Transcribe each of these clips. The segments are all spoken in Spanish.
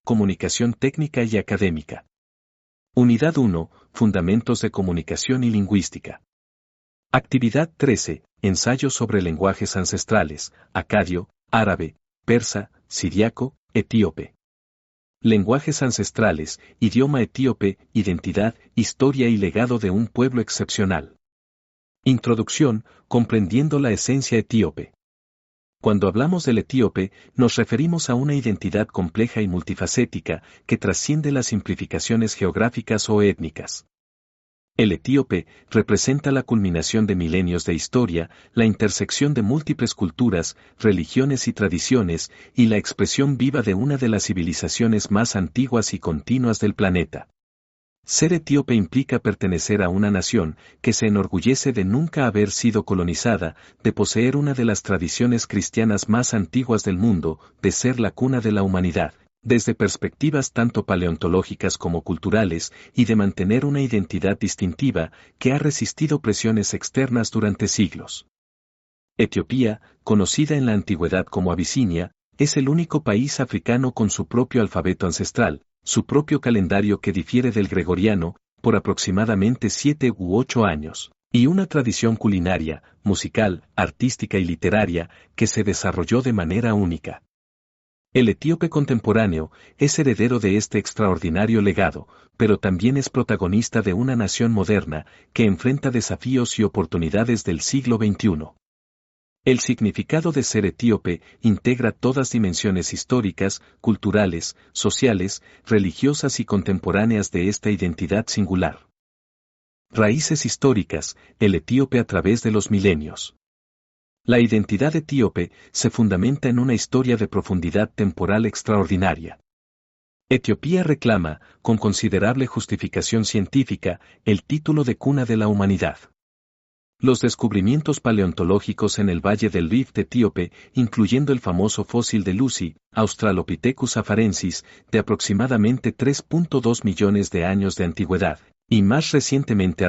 Comunicación técnica y académica. Unidad 1, Fundamentos de comunicación y lingüística. Actividad 13, Ensayos sobre lenguajes ancestrales, acadio, árabe, persa, siriaco, etíope. Lenguajes ancestrales, idioma etíope, identidad, historia y legado de un pueblo excepcional. Introducción, comprendiendo la esencia etíope. Cuando hablamos del etíope, nos referimos a una identidad compleja y multifacética que trasciende las simplificaciones geográficas o étnicas. El etíope representa la culminación de milenios de historia, la intersección de múltiples culturas, religiones y tradiciones, y la expresión viva de una de las civilizaciones más antiguas y continuas del planeta. Ser etíope implica pertenecer a una nación que se enorgullece de nunca haber sido colonizada, de poseer una de las tradiciones cristianas más antiguas del mundo, de ser la cuna de la humanidad, desde perspectivas tanto paleontológicas como culturales, y de mantener una identidad distintiva que ha resistido presiones externas durante siglos. Etiopía, conocida en la antigüedad como Abisinia, es el único país africano con su propio alfabeto ancestral, su propio calendario que difiere del gregoriano, por aproximadamente 7 u 8 años, y una tradición culinaria, musical, artística y literaria, que se desarrolló de manera única. El etíope contemporáneo es heredero de este extraordinario legado, pero también es protagonista de una nación moderna que enfrenta desafíos y oportunidades del siglo XXI. El significado de ser etíope integra todas dimensiones históricas, culturales, sociales, religiosas y contemporáneas de esta identidad singular. Raíces históricas, el etíope a través de los milenios. La identidad etíope se fundamenta en una historia de profundidad temporal extraordinaria. Etiopía reclama, con considerable justificación científica, el título de cuna de la humanidad. Los descubrimientos paleontológicos en el Valle del Rift etíope, incluyendo el famoso fósil de Lucy, Australopithecus afarensis, de aproximadamente 3.2 millones de años de antigüedad, y más recientemente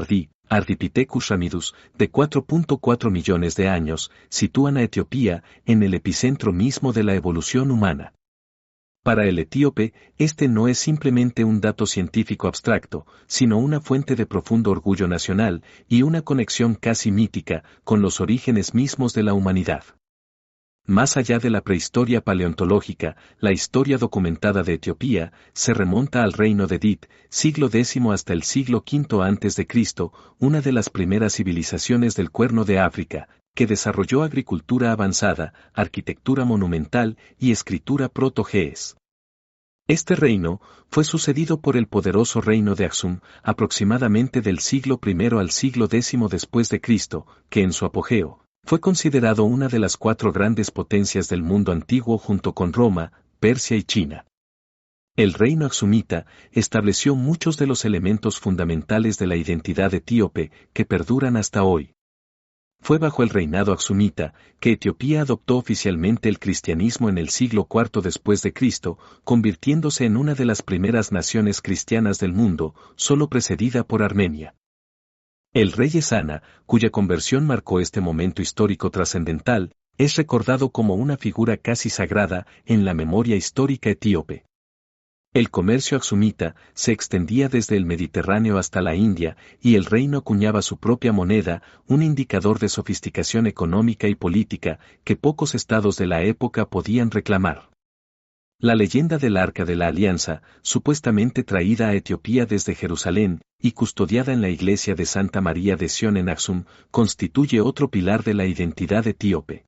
Ardipithecus ramidus, de 4.4 millones de años, sitúan a Etiopía en el epicentro mismo de la evolución humana. Para el etíope, este no es simplemente un dato científico abstracto, sino una fuente de profundo orgullo nacional y una conexión casi mítica con los orígenes mismos de la humanidad. Más allá de la prehistoria paleontológica, la historia documentada de Etiopía se remonta al reino de Dit, siglo X hasta el siglo V a.C., una de las primeras civilizaciones del Cuerno de África, que desarrolló agricultura avanzada, arquitectura monumental y escritura proto-ge'ez. Este reino fue sucedido por el poderoso reino de Aksum, aproximadamente del siglo I al siglo X después de Cristo, que en su apogeo fue considerado una de las 4 grandes potencias del mundo antiguo junto con Roma, Persia y China. El reino aksumita estableció muchos de los elementos fundamentales de la identidad etíope que perduran hasta hoy. Fue bajo el reinado aksumita que Etiopía adoptó oficialmente el cristianismo en el siglo IV después de Cristo, convirtiéndose en una de las primeras naciones cristianas del mundo, solo precedida por Armenia. El rey Ezana, cuya conversión marcó este momento histórico trascendental, es recordado como una figura casi sagrada en la memoria histórica etíope. El comercio aksumita se extendía desde el Mediterráneo hasta la India, y el reino acuñaba su propia moneda, un indicador de sofisticación económica y política que pocos estados de la época podían reclamar. La leyenda del Arca de la Alianza, supuestamente traída a Etiopía desde Jerusalén y custodiada en la iglesia de Santa María de Sion en Aksum, constituye otro pilar de la identidad etíope.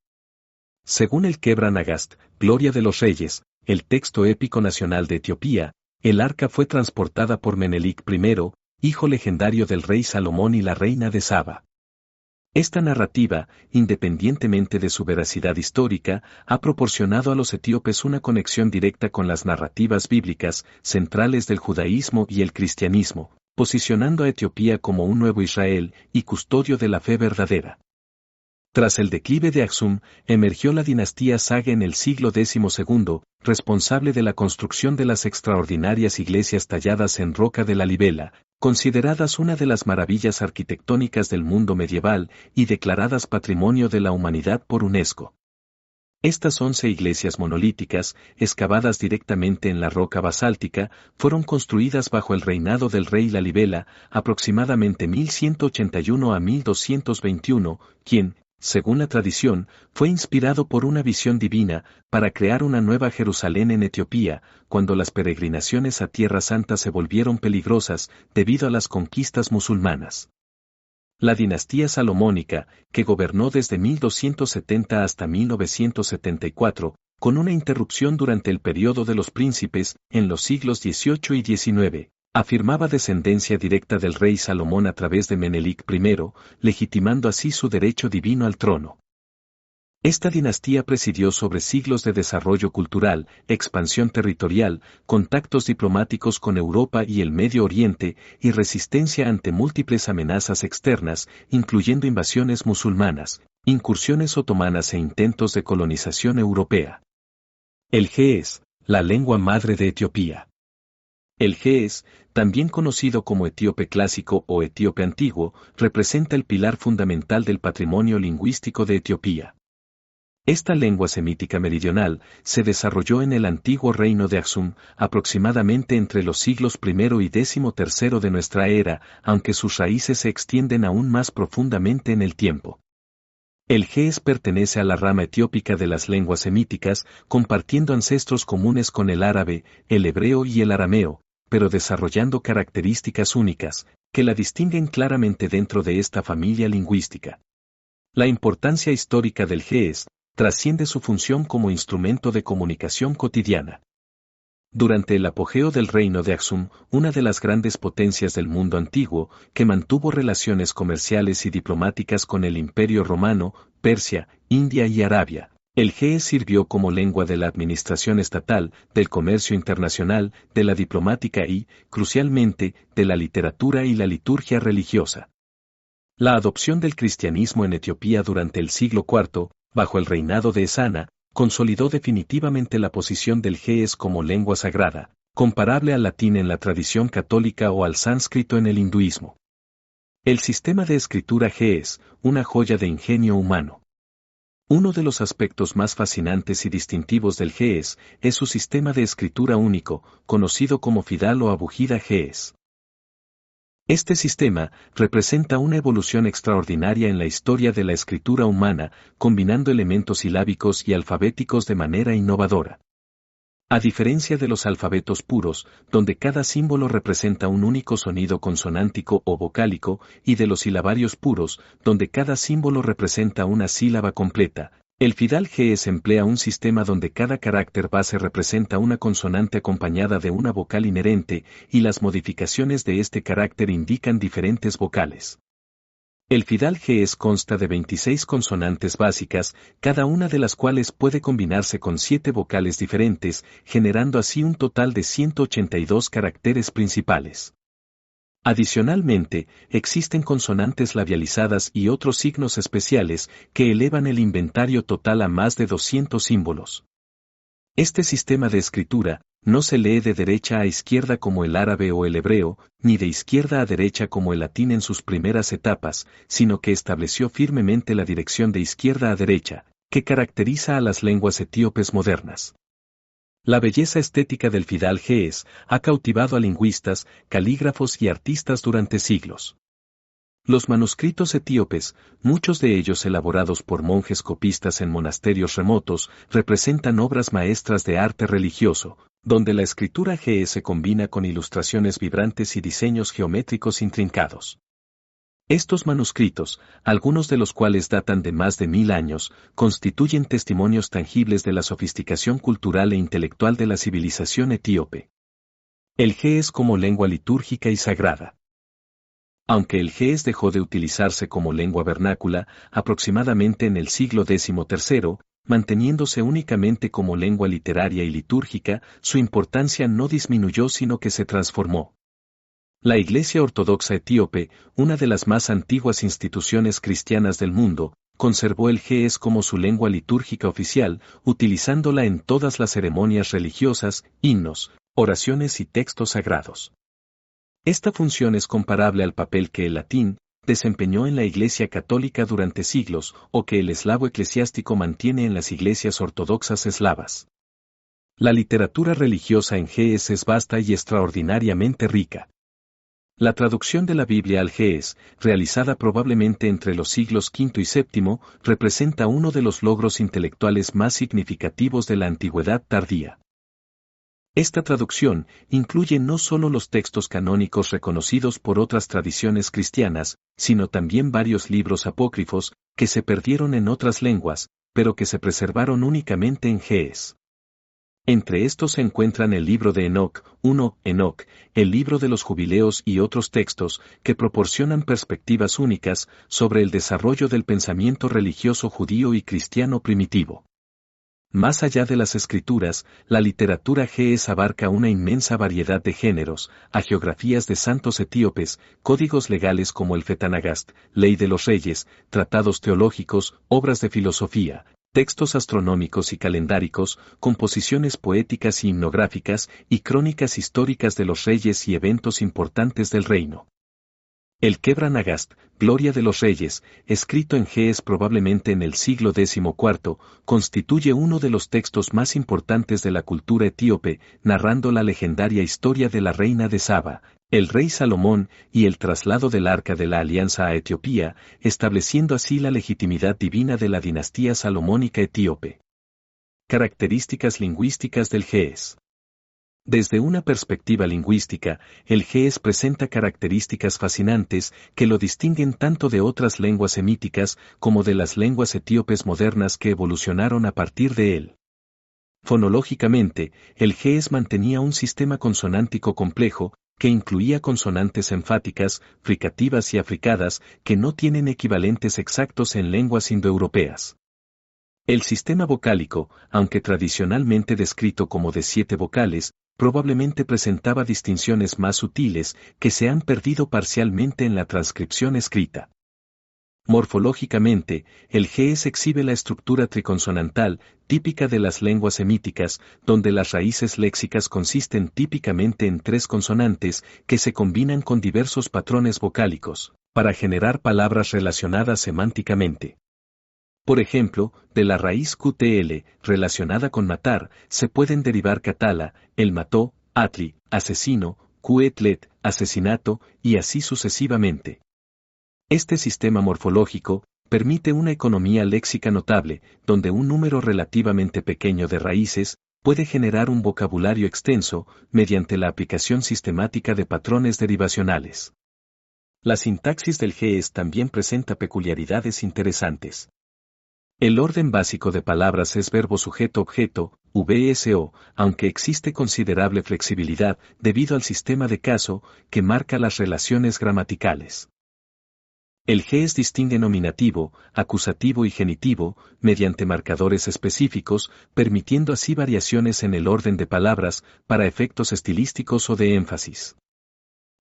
Según el Kebra Nagast, Gloria de los Reyes, el texto épico nacional de Etiopía, el arca fue transportada por Menelik I, hijo legendario del rey Salomón y la reina de Saba. Esta narrativa, independientemente de su veracidad histórica, ha proporcionado a los etíopes una conexión directa con las narrativas bíblicas centrales del judaísmo y el cristianismo, posicionando a Etiopía como un nuevo Israel y custodio de la fe verdadera. Tras el declive de Aksum, emergió la dinastía Sage en el siglo XII, responsable de la construcción de las extraordinarias iglesias talladas en roca de Lalibela, consideradas una de las maravillas arquitectónicas del mundo medieval y declaradas Patrimonio de la Humanidad por UNESCO. Estas 11 iglesias monolíticas, excavadas directamente en la roca basáltica, fueron construidas bajo el reinado del rey Lalibela, aproximadamente 1181 a 1221, quien, según la tradición, fue inspirado por una visión divina para crear una nueva Jerusalén en Etiopía, cuando las peregrinaciones a Tierra Santa se volvieron peligrosas debido a las conquistas musulmanas. La dinastía salomónica, que gobernó desde 1270 hasta 1974, con una interrupción durante el periodo de los príncipes, en los siglos XVIII y XIX, afirmaba descendencia directa del rey Salomón a través de Menelik I, legitimando así su derecho divino al trono. Esta dinastía presidió sobre siglos de desarrollo cultural, expansión territorial, contactos diplomáticos con Europa y el Medio Oriente y resistencia ante múltiples amenazas externas, incluyendo invasiones musulmanas, incursiones otomanas e intentos de colonización europea. El ge'ez, la lengua madre de Etiopía. El ge'ez, también conocido como etíope clásico o etíope antiguo, representa el pilar fundamental del patrimonio lingüístico de Etiopía. Esta lengua semítica meridional se desarrolló en el antiguo reino de Aksum, aproximadamente entre los siglos I y XIII de nuestra era, aunque sus raíces se extienden aún más profundamente en el tiempo. El ge'ez pertenece a la rama etiópica de las lenguas semíticas, compartiendo ancestros comunes con el árabe, el hebreo y el arameo, pero desarrollando características únicas, que la distinguen claramente dentro de esta familia lingüística. La importancia histórica del ge'ez trasciende su función como instrumento de comunicación cotidiana. Durante el apogeo del reino de Aksum, una de las grandes potencias del mundo antiguo, que mantuvo relaciones comerciales y diplomáticas con el Imperio Romano, Persia, India y Arabia, el ge'ez sirvió como lengua de la administración estatal, del comercio internacional, de la diplomática y, crucialmente, de la literatura y la liturgia religiosa. La adopción del cristianismo en Etiopía durante el siglo IV, bajo el reinado de Esana, consolidó definitivamente la posición del ge'ez como lengua sagrada, comparable al latín en la tradición católica o al sánscrito en el hinduismo. El sistema de escritura ge'ez, una joya de ingenio humano. Uno de los aspectos más fascinantes y distintivos del ge'ez es su sistema de escritura único, conocido como Fidal o Abugida ge'ez. Este sistema representa una evolución extraordinaria en la historia de la escritura humana, combinando elementos silábicos y alfabéticos de manera innovadora. A diferencia de los alfabetos puros, donde cada símbolo representa un único sonido consonántico o vocálico, y de los silabarios puros, donde cada símbolo representa una sílaba completa, el Fidal ge'ez emplea un sistema donde cada carácter base representa una consonante acompañada de una vocal inherente, y las modificaciones de este carácter indican diferentes vocales. El Fidal ge'ez consta de 26 consonantes básicas, cada una de las cuales puede combinarse con 7 vocales diferentes, generando así un total de 182 caracteres principales. Adicionalmente, existen consonantes labializadas y otros signos especiales que elevan el inventario total a más de 200 símbolos. Este sistema de escritura no se lee de derecha a izquierda como el árabe o el hebreo, ni de izquierda a derecha como el latín en sus primeras etapas, sino que estableció firmemente la dirección de izquierda a derecha, que caracteriza a las lenguas etíopes modernas. La belleza estética del Fidal ge'ez ha cautivado a lingüistas, calígrafos y artistas durante siglos. Los manuscritos etíopes, muchos de ellos elaborados por monjes copistas en monasterios remotos, representan obras maestras de arte religioso, donde la escritura ge'ez se combina con ilustraciones vibrantes y diseños geométricos intrincados. Estos manuscritos, algunos de los cuales datan de más de 1000 años, constituyen testimonios tangibles de la sofisticación cultural e intelectual de la civilización etíope. El ge'ez como lengua litúrgica y sagrada. Aunque el ge'ez dejó de utilizarse como lengua vernácula aproximadamente en el siglo XIII, manteniéndose únicamente como lengua literaria y litúrgica, su importancia no disminuyó sino que se transformó. La Iglesia Ortodoxa Etíope, una de las más antiguas instituciones cristianas del mundo, conservó el ge'ez como su lengua litúrgica oficial, utilizándola en todas las ceremonias religiosas, himnos, oraciones y textos sagrados. Esta función es comparable al papel que el latín, desempeñó en la Iglesia Católica durante siglos o que el eslavo eclesiástico mantiene en las iglesias ortodoxas eslavas. La literatura religiosa en ge'ez es vasta y extraordinariamente rica. La traducción de la Biblia al ge'ez, realizada probablemente entre los siglos V y VII, representa uno de los logros intelectuales más significativos de la antigüedad tardía. Esta traducción incluye no solo los textos canónicos reconocidos por otras tradiciones cristianas, sino también varios libros apócrifos, que se perdieron en otras lenguas, pero que se preservaron únicamente en ge'ez. Entre estos se encuentran el libro de Enoc, Enoc, el libro de los jubileos y otros textos que proporcionan perspectivas únicas sobre el desarrollo del pensamiento religioso judío y cristiano primitivo. Más allá de las escrituras, la literatura ge'ez abarca una inmensa variedad de géneros, hagiografías de santos etíopes, códigos legales como el Fetanagast, ley de los reyes, tratados teológicos, obras de filosofía, textos astronómicos y calendáricos, composiciones poéticas y himnográficas y crónicas históricas de los reyes y eventos importantes del reino. El Kebra Nagast, Gloria de los Reyes, escrito en ge'ez probablemente en el siglo XIV, constituye uno de los textos más importantes de la cultura etíope, narrando la legendaria historia de la reina de Saba, el rey Salomón y el traslado del Arca de la Alianza a Etiopía, estableciendo así la legitimidad divina de la dinastía salomónica etíope. Características lingüísticas del ge'ez. Desde una perspectiva lingüística, el ge'ez presenta características fascinantes que lo distinguen tanto de otras lenguas semíticas como de las lenguas etíopes modernas que evolucionaron a partir de él. Fonológicamente, el ge'ez mantenía un sistema consonántico complejo, que incluía consonantes enfáticas, fricativas y africadas, que no tienen equivalentes exactos en lenguas indoeuropeas. El sistema vocálico, aunque tradicionalmente descrito como de 7 vocales, probablemente presentaba distinciones más sutiles que se han perdido parcialmente en la transcripción escrita. Morfológicamente, el ge'ez exhibe la estructura triconsonantal, típica de las lenguas semíticas, donde las raíces léxicas consisten típicamente en 3 consonantes que se combinan con diversos patrones vocálicos, para generar palabras relacionadas semánticamente. Por ejemplo, de la raíz QTL, relacionada con matar, se pueden derivar catala, el mató, atli, asesino, QETLET, asesinato, y así sucesivamente. Este sistema morfológico permite una economía léxica notable, donde un número relativamente pequeño de raíces puede generar un vocabulario extenso mediante la aplicación sistemática de patrones derivacionales. La sintaxis del ge'ez también presenta peculiaridades interesantes. El orden básico de palabras es verbo sujeto-objeto, VSO, aunque existe considerable flexibilidad debido al sistema de caso que marca las relaciones gramaticales. El ge'ez distingue nominativo, acusativo y genitivo, mediante marcadores específicos, permitiendo así variaciones en el orden de palabras, para efectos estilísticos o de énfasis.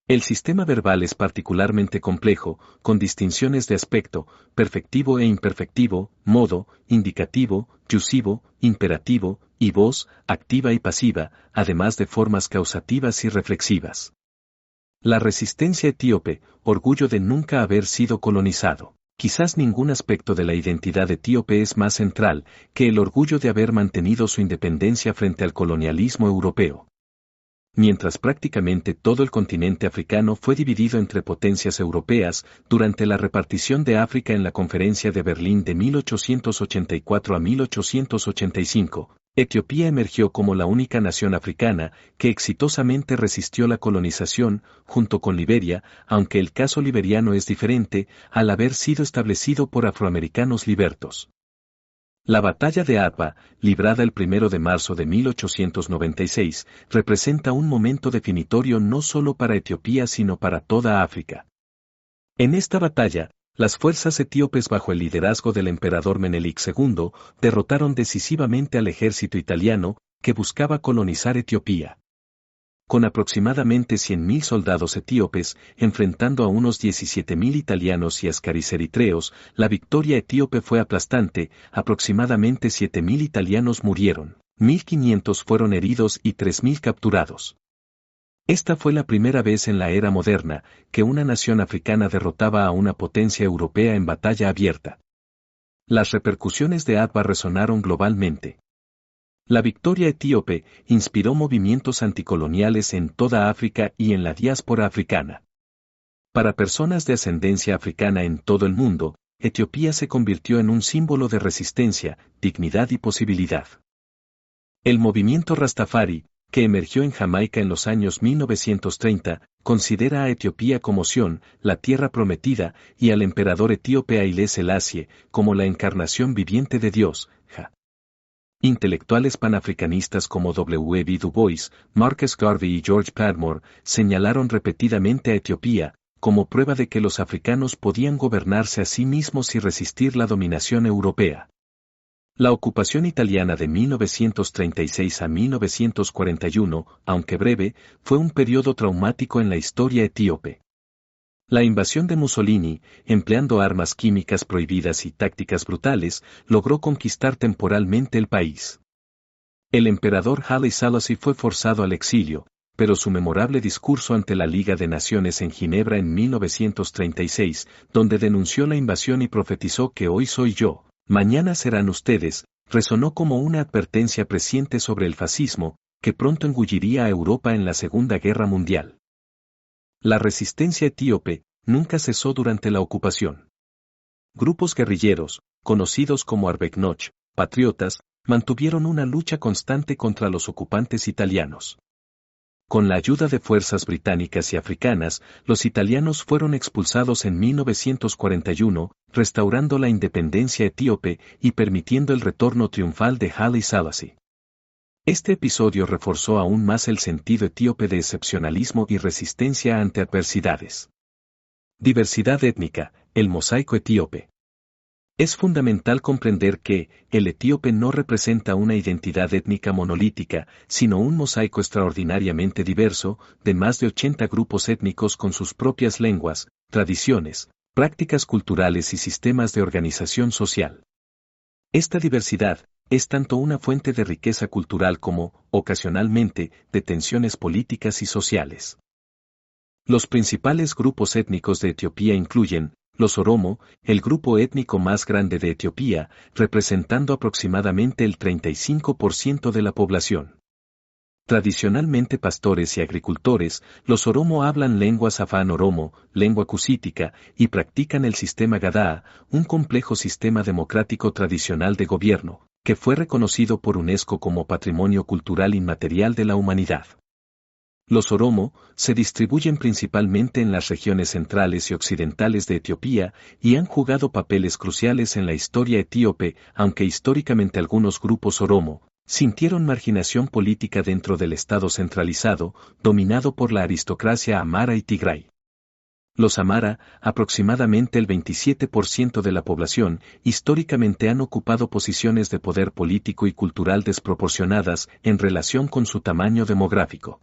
El sistema verbal es particularmente complejo, con distinciones de aspecto, perfectivo e imperfectivo, modo, indicativo, yusivo, imperativo, y voz, activa y pasiva, además de formas causativas y reflexivas. La resistencia etíope, orgullo de nunca haber sido colonizado. Quizás ningún aspecto de la identidad etíope es más central que el orgullo de haber mantenido su independencia frente al colonialismo europeo. Mientras prácticamente todo el continente africano fue dividido entre potencias europeas, durante la repartición de África en la Conferencia de Berlín de 1884 a 1885, Etiopía emergió como la única nación africana que exitosamente resistió la colonización, junto con Liberia, aunque el caso liberiano es diferente, al haber sido establecido por afroamericanos libertos. La batalla de Adwa, librada el 1 de marzo de 1896, representa un momento definitorio no solo para Etiopía sino para toda África. En esta batalla, las fuerzas etíopes bajo el liderazgo del emperador Menelik II derrotaron decisivamente al ejército italiano, que buscaba colonizar Etiopía. Con aproximadamente 100.000 soldados etíopes, enfrentando a unos 17.000 italianos y askaris eritreos, la victoria etíope fue aplastante, aproximadamente 7.000 italianos murieron, 1.500 fueron heridos y 3.000 capturados. Esta fue la primera vez en la era moderna que una nación africana derrotaba a una potencia europea en batalla abierta. Las repercusiones de Atba resonaron globalmente. La victoria etíope inspiró movimientos anticoloniales en toda África y en la diáspora africana. Para personas de ascendencia africana en todo el mundo, Etiopía se convirtió en un símbolo de resistencia, dignidad y posibilidad. El movimiento Rastafari, que emergió en Jamaica en los años 1930, considera a Etiopía como Sión, la tierra prometida, y al emperador etíope Haile Selassie como la encarnación viviente de Dios, Ja. Intelectuales panafricanistas como W. B. Du Bois, Marcus Garvey y George Padmore señalaron repetidamente a Etiopía como prueba de que los africanos podían gobernarse a sí mismos y resistir la dominación europea. La ocupación italiana de 1936 a 1941, aunque breve, fue un periodo traumático en la historia etíope. La invasión de Mussolini, empleando armas químicas prohibidas y tácticas brutales, logró conquistar temporalmente el país. El emperador Haile Selassie fue forzado al exilio, pero su memorable discurso ante la Liga de Naciones en Ginebra en 1936, donde denunció la invasión y profetizó que hoy soy yo, mañana serán ustedes, resonó como una advertencia presciente sobre el fascismo, que pronto engulliría a Europa en la Segunda Guerra Mundial. La resistencia etíope nunca cesó durante la ocupación. Grupos guerrilleros, conocidos como Arbeknoch, patriotas, mantuvieron una lucha constante contra los ocupantes italianos. Con la ayuda de fuerzas británicas y africanas, los italianos fueron expulsados en 1941, restaurando la independencia etíope y permitiendo el retorno triunfal de Haile Selassie. Este episodio reforzó aún más el sentido etíope de excepcionalismo y resistencia ante adversidades. Diversidad étnica, el mosaico etíope. Es fundamental comprender que, el etíope no representa una identidad étnica monolítica, sino un mosaico extraordinariamente diverso, de más de 80 grupos étnicos con sus propias lenguas, tradiciones, prácticas culturales y sistemas de organización social. Esta diversidad es tanto una fuente de riqueza cultural como, ocasionalmente, de tensiones políticas y sociales. Los principales grupos étnicos de Etiopía incluyen, los Oromo, el grupo étnico más grande de Etiopía, representando aproximadamente el 35% de la población. Tradicionalmente pastores y agricultores, los Oromo hablan lenguas afán-oromo, lengua cusítica, y practican el sistema Gadaa, un complejo sistema democrático tradicional de gobierno, que fue reconocido por UNESCO como Patrimonio Cultural Inmaterial de la Humanidad. Los Oromo se distribuyen principalmente en las regiones centrales y occidentales de Etiopía y han jugado papeles cruciales en la historia etíope, aunque históricamente algunos grupos Oromo sintieron marginación política dentro del Estado centralizado, dominado por la aristocracia Amhara y Tigray. Los Amhara, aproximadamente el 27% de la población, históricamente han ocupado posiciones de poder político y cultural desproporcionadas en relación con su tamaño demográfico.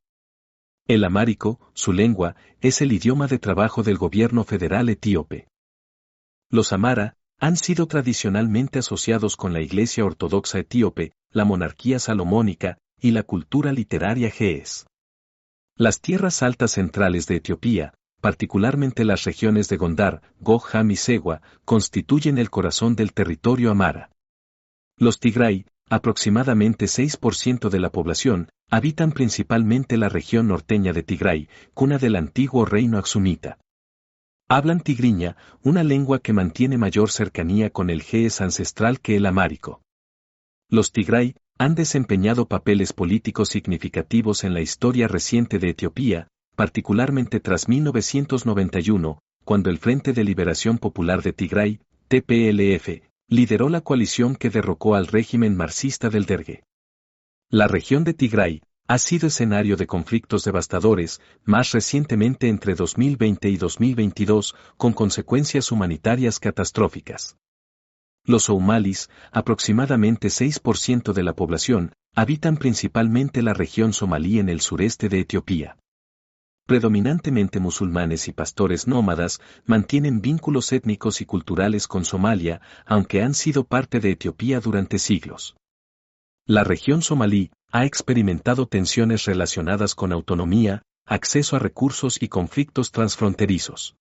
El amárico, su lengua, es el idioma de trabajo del gobierno federal etíope. Los Amhara han sido tradicionalmente asociados con la Iglesia Ortodoxa etíope, la monarquía salomónica y la cultura literaria ge'ez. Las tierras altas centrales de Etiopía, particularmente las regiones de Gondar, Gog-Ham y Segua, constituyen el corazón del territorio Amhara. Los Tigray, aproximadamente 6% de la población, habitan principalmente la región norteña de Tigray, cuna del antiguo reino aksumita. Hablan tigriña, una lengua que mantiene mayor cercanía con el ge'ez ancestral que el amárico. Los Tigray han desempeñado papeles políticos significativos en la historia reciente de Etiopía, particularmente tras 1991, cuando el Frente de Liberación Popular de Tigray, TPLF, lideró la coalición que derrocó al régimen marxista del Derge. La región de Tigray ha sido escenario de conflictos devastadores, más recientemente entre 2020 y 2022, con consecuencias humanitarias catastróficas. Los somalis, aproximadamente 6% de la población, habitan principalmente la región somalí en el sureste de Etiopía. Predominantemente musulmanes y pastores nómadas, mantienen vínculos étnicos y culturales con Somalia, aunque han sido parte de Etiopía durante siglos. La región somalí ha experimentado tensiones relacionadas con autonomía, acceso a recursos y conflictos transfronterizos.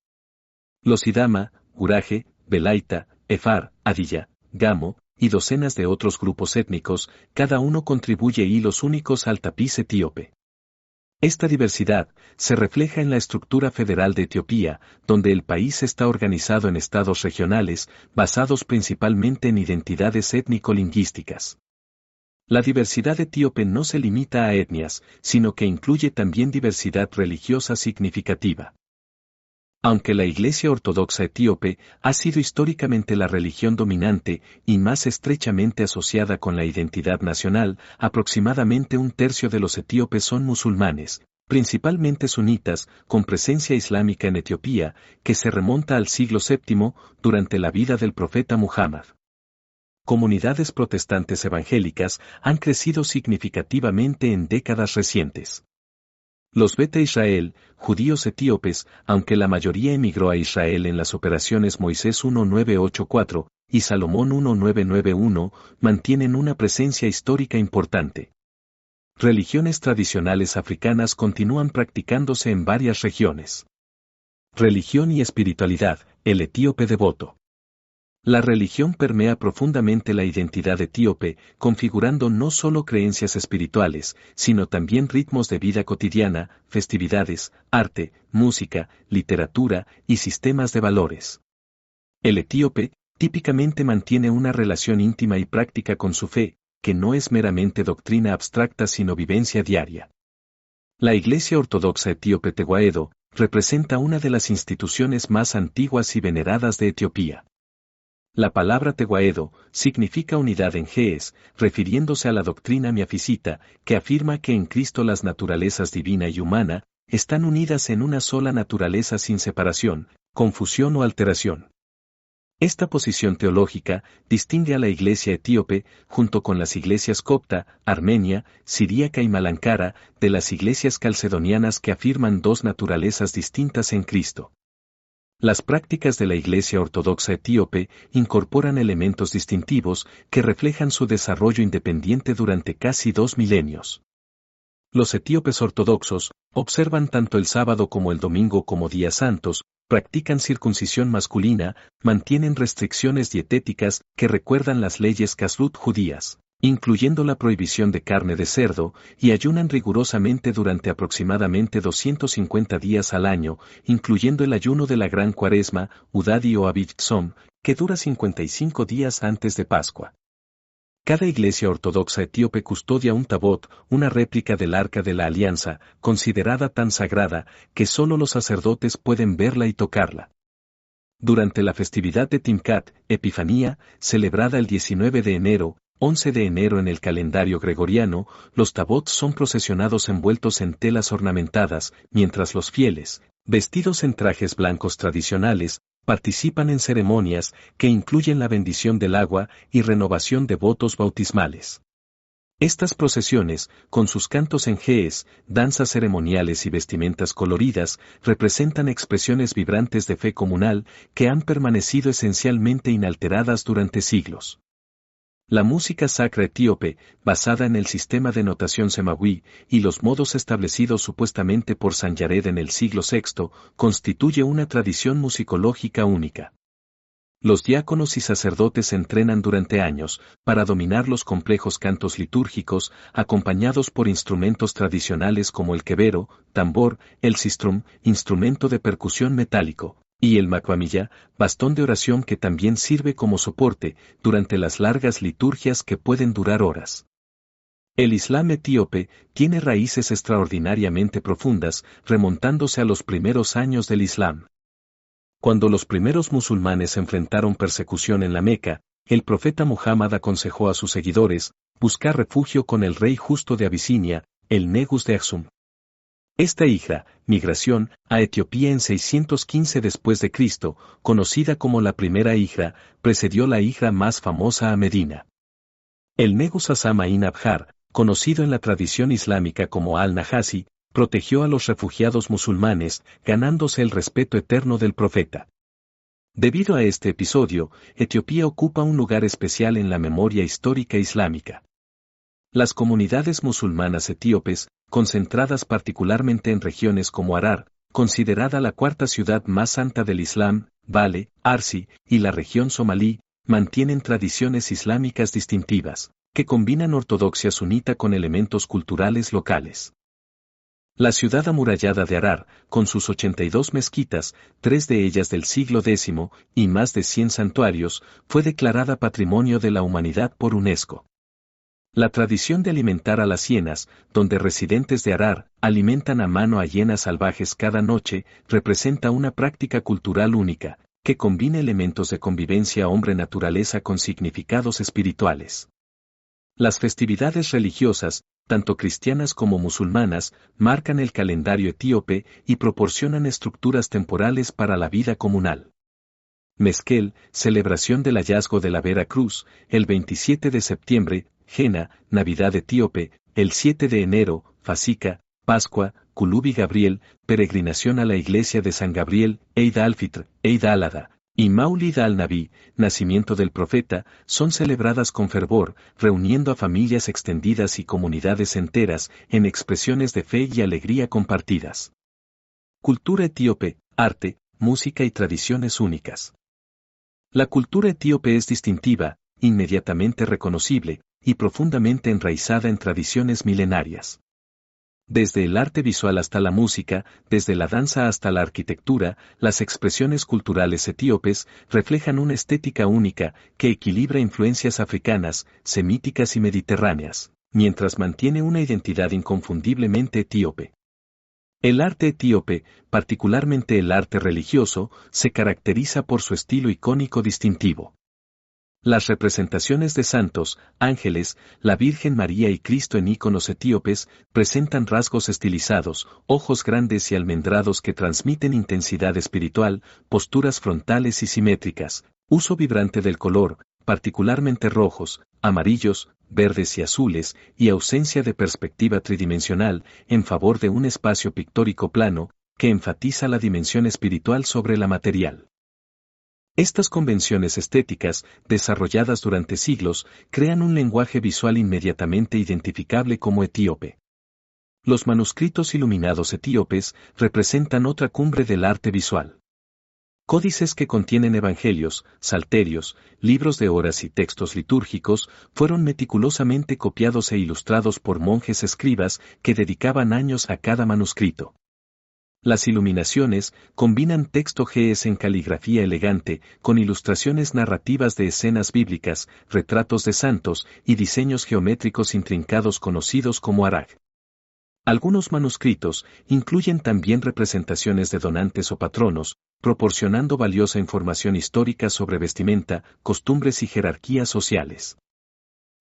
Los Sidama, Guraje, Belaita, Efar, Adilla, Gamo, y docenas de otros grupos étnicos, cada uno contribuye hilos únicos al tapiz etíope. Esta diversidad se refleja en la estructura federal de Etiopía, donde el país está organizado en estados regionales, basados principalmente en identidades étnico-lingüísticas. La diversidad etíope no se limita a etnias, sino que incluye también diversidad religiosa significativa. Aunque la Iglesia Ortodoxa etíope ha sido históricamente la religión dominante y más estrechamente asociada con la identidad nacional, aproximadamente un tercio de los etíopes son musulmanes, principalmente sunitas, con presencia islámica en Etiopía, que se remonta al siglo VII, durante la vida del profeta Muhammad. Comunidades protestantes evangélicas han crecido significativamente en décadas recientes. Los Beta Israel, judíos etíopes, aunque la mayoría emigró a Israel en las operaciones Moisés 1984 y Salomón 1991, mantienen una presencia histórica importante. Religiones tradicionales africanas continúan practicándose en varias regiones. Religión y espiritualidad, el etíope devoto. La religión permea profundamente la identidad etíope, configurando no solo creencias espirituales, sino también ritmos de vida cotidiana, festividades, arte, música, literatura y sistemas de valores. El etíope, típicamente mantiene una relación íntima y práctica con su fe, que no es meramente doctrina abstracta sino vivencia diaria. La Iglesia Ortodoxa Etíope Tewahedo representa una de las instituciones más antiguas y veneradas de Etiopía. La palabra Tewahedo significa unidad en gees, refiriéndose a la doctrina miafisita, que afirma que en Cristo las naturalezas divina y humana están unidas en una sola naturaleza sin separación, confusión o alteración. Esta posición teológica distingue a la Iglesia etíope, junto con las iglesias copta, armenia, siríaca y malankara, de las iglesias calcedonianas que afirman dos naturalezas distintas en Cristo. Las prácticas de la Iglesia Ortodoxa etíope incorporan elementos distintivos que reflejan su desarrollo independiente durante casi 2 milenios. Los etíopes ortodoxos observan tanto el sábado como el domingo como días santos, practican circuncisión masculina, mantienen restricciones dietéticas que recuerdan las leyes kashrut judías, incluyendo la prohibición de carne de cerdo, y ayunan rigurosamente durante aproximadamente 250 días al año, incluyendo el ayuno de la Gran Cuaresma, Udadi o Aviv Tzom, que dura 55 días antes de Pascua. Cada iglesia ortodoxa etíope custodia un tabot, una réplica del Arca de la Alianza, considerada tan sagrada que solo los sacerdotes pueden verla y tocarla. Durante la festividad de Timkat, Epifanía, celebrada el 19 de enero, 11 de enero en el calendario gregoriano, los tabots son procesionados envueltos en telas ornamentadas, mientras los fieles, vestidos en trajes blancos tradicionales, participan en ceremonias que incluyen la bendición del agua y renovación de votos bautismales. Estas procesiones, con sus cantos en gees, danzas ceremoniales y vestimentas coloridas, representan expresiones vibrantes de fe comunal que han permanecido esencialmente inalteradas durante siglos. La música sacra etíope, basada en el sistema de notación semawi y los modos establecidos supuestamente por San Yared en el siglo VI, constituye una tradición musicológica única. Los diáconos y sacerdotes se entrenan durante años para dominar los complejos cantos litúrgicos, acompañados por instrumentos tradicionales como el quebero, tambor, el sistrum, instrumento de percusión metálico, y el makwamilla, bastón de oración que también sirve como soporte durante las largas liturgias que pueden durar horas. El Islam etíope tiene raíces extraordinariamente profundas, remontándose a los primeros años del Islam. Cuando los primeros musulmanes enfrentaron persecución en la Meca, el profeta Muhammad aconsejó a sus seguidores buscar refugio con el rey justo de Abisinia, el Negus de Aksum. Esta hijra, migración a Etiopía en 615 después de Cristo, conocida como la primera hijra, precedió la hijra más famosa a Medina. El Negus Asama ibn Abjar, conocido en la tradición islámica como al-Najasi, protegió a los refugiados musulmanes, ganándose el respeto eterno del profeta. Debido a este episodio, Etiopía ocupa un lugar especial en la memoria histórica islámica. Las comunidades musulmanas etíopes, concentradas particularmente en regiones como Harar, considerada la cuarta ciudad más santa del Islam, Bale, Arsi, y la región somalí, mantienen tradiciones islámicas distintivas, que combinan ortodoxia sunita con elementos culturales locales. La ciudad amurallada de Harar, con sus 82 mezquitas, 3 de ellas del siglo X, y más de 100 santuarios, fue declarada Patrimonio de la Humanidad por UNESCO. La tradición de alimentar a las hienas, donde residentes de Harar alimentan a mano a hienas salvajes cada noche, representa una práctica cultural única, que combina elementos de convivencia hombre-naturaleza con significados espirituales. Las festividades religiosas, tanto cristianas como musulmanas, marcan el calendario etíope y proporcionan estructuras temporales para la vida comunal. Mezquel, celebración del hallazgo de la Vera Cruz, el 27 de septiembre, Jena, Navidad etíope, el 7 de enero, Fasika, Pascua, Kulubi Gabriel, peregrinación a la iglesia de San Gabriel, Eid al-Fitr, Eid al-Adha, y Maulid al-Nabi, nacimiento del profeta, son celebradas con fervor, reuniendo a familias extendidas y comunidades enteras en expresiones de fe y alegría compartidas. Cultura etíope, arte, música y tradiciones únicas. La cultura etíope es distintiva, inmediatamente reconocible, y profundamente enraizada en tradiciones milenarias. Desde el arte visual hasta la música, desde la danza hasta la arquitectura, las expresiones culturales etíopes reflejan una estética única que equilibra influencias africanas, semíticas y mediterráneas, mientras mantiene una identidad inconfundiblemente etíope. El arte etíope, particularmente el arte religioso, se caracteriza por su estilo icónico distintivo. Las representaciones de santos, ángeles, la Virgen María y Cristo en íconos etíopes presentan rasgos estilizados, ojos grandes y almendrados que transmiten intensidad espiritual, posturas frontales y simétricas, uso vibrante del color, particularmente rojos, amarillos, verdes y azules, y ausencia de perspectiva tridimensional, en favor de un espacio pictórico plano, que enfatiza la dimensión espiritual sobre la material. Estas convenciones estéticas, desarrolladas durante siglos, crean un lenguaje visual inmediatamente identificable como etíope. Los manuscritos iluminados etíopes representan otra cumbre del arte visual. Códices que contienen evangelios, salterios, libros de horas y textos litúrgicos fueron meticulosamente copiados e ilustrados por monjes escribas que dedicaban años a cada manuscrito. Las iluminaciones combinan texto GS en caligrafía elegante, con ilustraciones narrativas de escenas bíblicas, retratos de santos y diseños geométricos intrincados conocidos como arag. Algunos manuscritos incluyen también representaciones de donantes o patronos, proporcionando valiosa información histórica sobre vestimenta, costumbres y jerarquías sociales.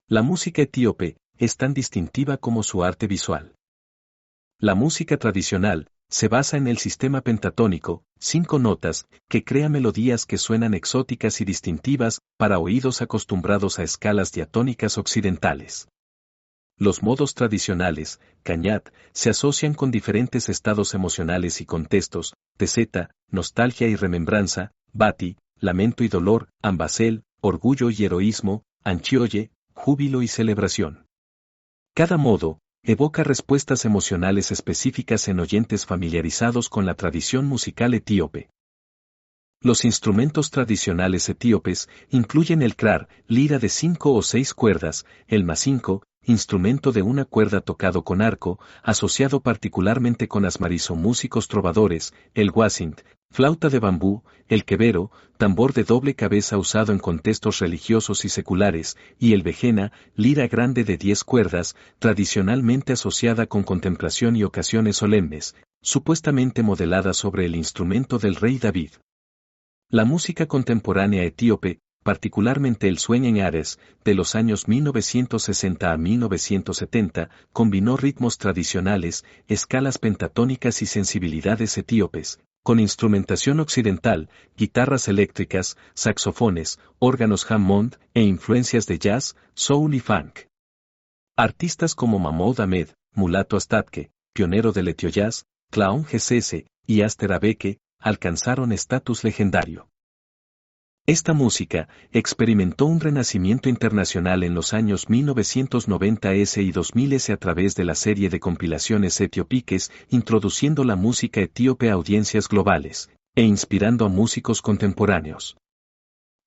La música etíope es tan distintiva como su arte visual. La música tradicional se basa en el sistema pentatónico, 5 notas, que crea melodías que suenan exóticas y distintivas para oídos acostumbrados a escalas diatónicas occidentales. Los modos tradicionales, Cañat, se asocian con diferentes estados emocionales y contextos, Teseta, nostalgia y remembranza, Bati, lamento y dolor, Ambasel, orgullo y heroísmo, Anchioye, júbilo y celebración. Cada modo evoca respuestas emocionales específicas en oyentes familiarizados con la tradición musical etíope. Los instrumentos tradicionales etíopes incluyen el krar, lira de 5 o 6 cuerdas, el masinko, instrumento de una cuerda tocado con arco, asociado particularmente con asmarizo músicos trovadores, el wasint, flauta de bambú, el quebero, tambor de doble cabeza usado en contextos religiosos y seculares, y el vejena, lira grande de 10 cuerdas, tradicionalmente asociada con contemplación y ocasiones solemnes, supuestamente modelada sobre el instrumento del rey David. La música contemporánea etíope, particularmente el sueño en Ares, de los años 1960 a 1970, combinó ritmos tradicionales, escalas pentatónicas y sensibilidades etíopes, con instrumentación occidental, guitarras eléctricas, saxofones, órganos Hammond e influencias de jazz, soul y funk. Artistas como Mahmoud Ahmed, Mulato Astatke, pionero del etiojazz, Clown GCS y Aster Abeke, alcanzaron estatus legendario. Esta música experimentó un renacimiento internacional en los años 1990s y 2000s a través de la serie de compilaciones Etiopiques, introduciendo la música etíope a audiencias globales, e inspirando a músicos contemporáneos.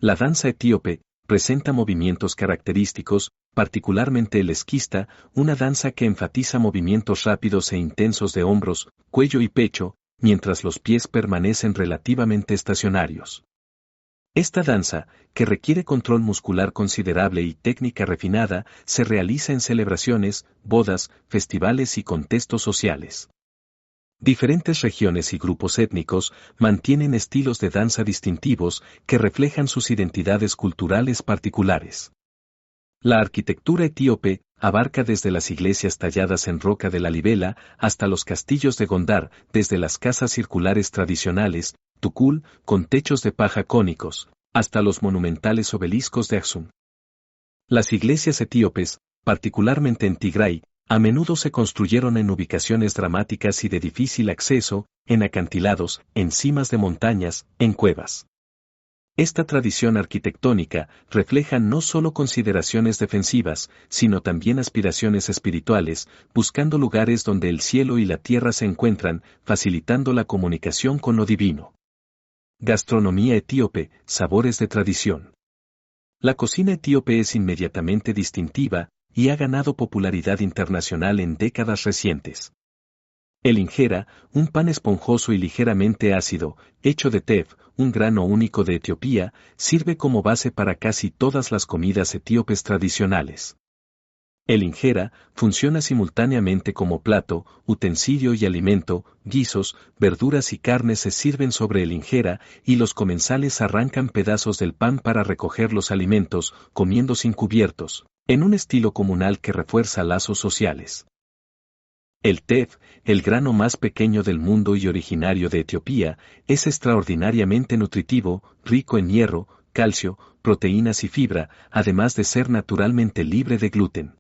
La danza etíope presenta movimientos característicos, particularmente el esquista, una danza que enfatiza movimientos rápidos e intensos de hombros, cuello y pecho, mientras los pies permanecen relativamente estacionarios. Esta danza, que requiere control muscular considerable y técnica refinada, se realiza en celebraciones, bodas, festivales y contextos sociales. Diferentes regiones y grupos étnicos mantienen estilos de danza distintivos que reflejan sus identidades culturales particulares. La arquitectura etíope abarca desde las iglesias talladas en roca de Lalibela hasta los castillos de Gondar, desde las casas circulares tradicionales, Tukul, con techos de paja cónicos, hasta los monumentales obeliscos de Aksum. Las iglesias etíopes, particularmente en Tigray, a menudo se construyeron en ubicaciones dramáticas y de difícil acceso, en acantilados, en cimas de montañas, en cuevas. Esta tradición arquitectónica refleja no solo consideraciones defensivas, sino también aspiraciones espirituales, buscando lugares donde el cielo y la tierra se encuentran, facilitando la comunicación con lo divino. Gastronomía etíope, sabores de tradición. La cocina etíope es inmediatamente distintiva, y ha ganado popularidad internacional en décadas recientes. El injera, un pan esponjoso y ligeramente ácido, hecho de tef, un grano único de Etiopía, sirve como base para casi todas las comidas etíopes tradicionales. El injera funciona simultáneamente como plato, utensilio y alimento, guisos, verduras y carnes se sirven sobre el injera y los comensales arrancan pedazos del pan para recoger los alimentos, comiendo sin cubiertos, en un estilo comunal que refuerza lazos sociales. El tef, el grano más pequeño del mundo y originario de Etiopía, es extraordinariamente nutritivo, rico en hierro, calcio, proteínas y fibra, además de ser naturalmente libre de gluten.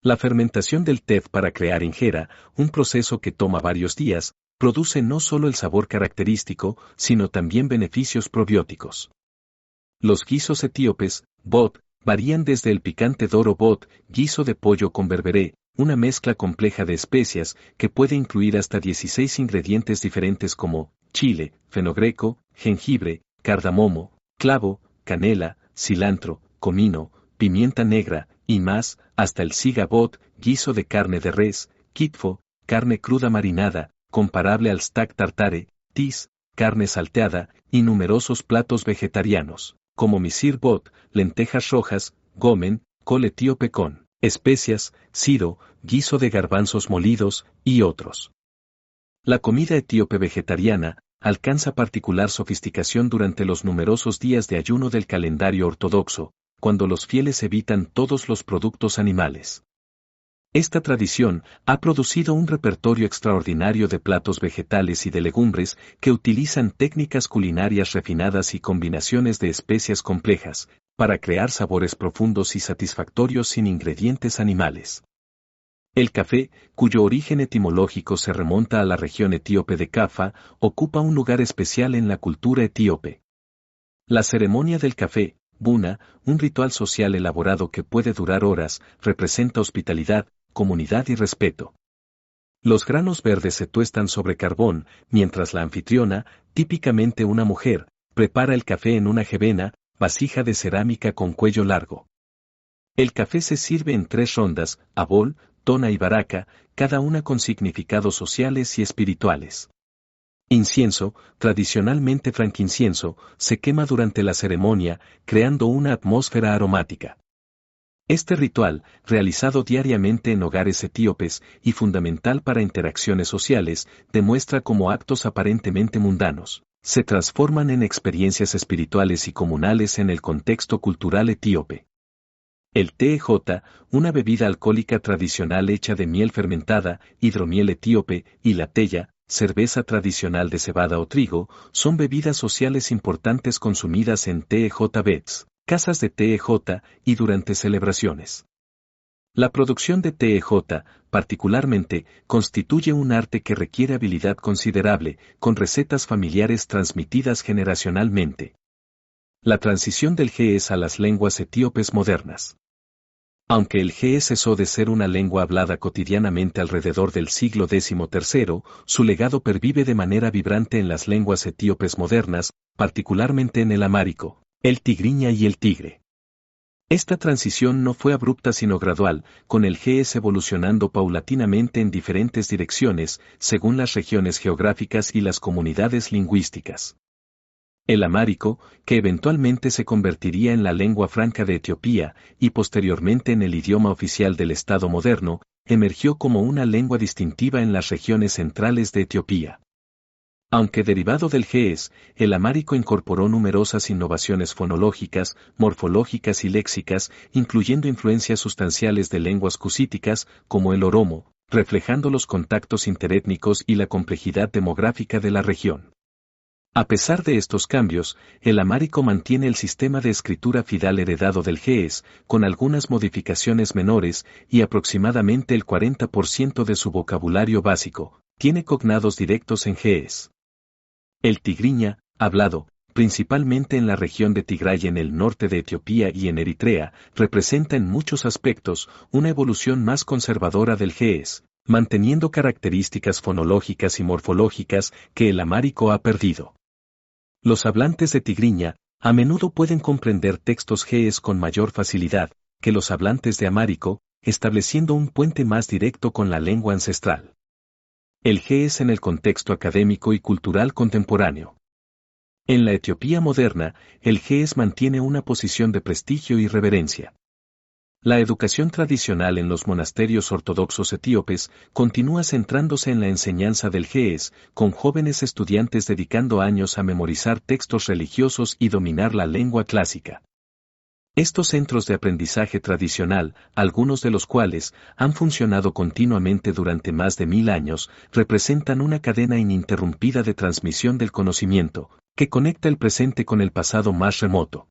La fermentación del tef para crear injera, un proceso que toma varios días, produce no solo el sabor característico, sino también beneficios probióticos. Los guisos etíopes, bot, varían desde el picante doro bot, guiso de pollo con berberé, una mezcla compleja de especias que puede incluir hasta 16 ingredientes diferentes como chile, fenogreco, jengibre, cardamomo, clavo, canela, cilantro, comino, pimienta negra, y más, hasta el siga bot, guiso de carne de res, kitfo, carne cruda marinada, comparable al stack tartare, tis, carne salteada, y numerosos platos vegetarianos, como misir bot, lentejas rojas, gomen, col etíope con especias, siro, guiso de garbanzos molidos, y otros. La comida etíope vegetariana alcanza particular sofisticación durante los numerosos días de ayuno del calendario ortodoxo, cuando los fieles evitan todos los productos animales. Esta tradición ha producido un repertorio extraordinario de platos vegetales y de legumbres que utilizan técnicas culinarias refinadas y combinaciones de especias complejas, para crear sabores profundos y satisfactorios sin ingredientes animales. El café, cuyo origen etimológico se remonta a la región etíope de Kaffa, ocupa un lugar especial en la cultura etíope. La ceremonia del café, buna, un ritual social elaborado que puede durar horas, representa hospitalidad, comunidad y respeto. Los granos verdes se tuestan sobre carbón, mientras la anfitriona, típicamente una mujer, prepara el café en una jebena, vasija de cerámica con cuello largo. El café se sirve en 3 rondas, abol, tona y baraca, cada una con significados sociales y espirituales. Incienso, tradicionalmente frankincienso, se quema durante la ceremonia, creando una atmósfera aromática. Este ritual, realizado diariamente en hogares etíopes y fundamental para interacciones sociales, demuestra cómo actos aparentemente mundanos se transforman en experiencias espirituales y comunales en el contexto cultural etíope. El TEJ, una bebida alcohólica tradicional hecha de miel fermentada, hidromiel etíope, y la teya, cerveza tradicional de cebada o trigo, son bebidas sociales importantes consumidas en TEJ beds, casas de TEJ, y durante celebraciones. La producción de TEJ, particularmente, constituye un arte que requiere habilidad considerable, con recetas familiares transmitidas generacionalmente. La transición del ge'ez a las lenguas etíopes modernas. Aunque el ge'ez cesó de ser una lengua hablada cotidianamente alrededor del siglo XIII, su legado pervive de manera vibrante en las lenguas etíopes modernas, particularmente en el amárico, el tigriña y el tigre. Esta transición no fue abrupta sino gradual, con el ge'ez evolucionando paulatinamente en diferentes direcciones, según las regiones geográficas y las comunidades lingüísticas. El amárico, que eventualmente se convertiría en la lengua franca de Etiopía y posteriormente en el idioma oficial del Estado moderno, emergió como una lengua distintiva en las regiones centrales de Etiopía. Aunque derivado del ge'ez, el amárico incorporó numerosas innovaciones fonológicas, morfológicas y léxicas, incluyendo influencias sustanciales de lenguas cusíticas, como el oromo, reflejando los contactos interétnicos y la complejidad demográfica de la región. A pesar de estos cambios, el amárico mantiene el sistema de escritura fidal heredado del ge'ez, con algunas modificaciones menores, y aproximadamente el 40% de su vocabulario básico tiene cognados directos en ge'ez. El tigriña, hablado, principalmente en la región de Tigray en el norte de Etiopía y en Eritrea, representa en muchos aspectos una evolución más conservadora del ge'ez, manteniendo características fonológicas y morfológicas que el amárico ha perdido. Los hablantes de tigriña, a menudo pueden comprender textos ge'ez con mayor facilidad que los hablantes de amárico, estableciendo un puente más directo con la lengua ancestral. El ge'ez en el contexto académico y cultural contemporáneo. En la Etiopía moderna, el ge'ez mantiene una posición de prestigio y reverencia. La educación tradicional en los monasterios ortodoxos etíopes continúa centrándose en la enseñanza del ge'ez, con jóvenes estudiantes dedicando años a memorizar textos religiosos y dominar la lengua clásica. Estos centros de aprendizaje tradicional, algunos de los cuales han funcionado continuamente durante más de 1000 años, representan una cadena ininterrumpida de transmisión del conocimiento, que conecta el presente con el pasado más remoto.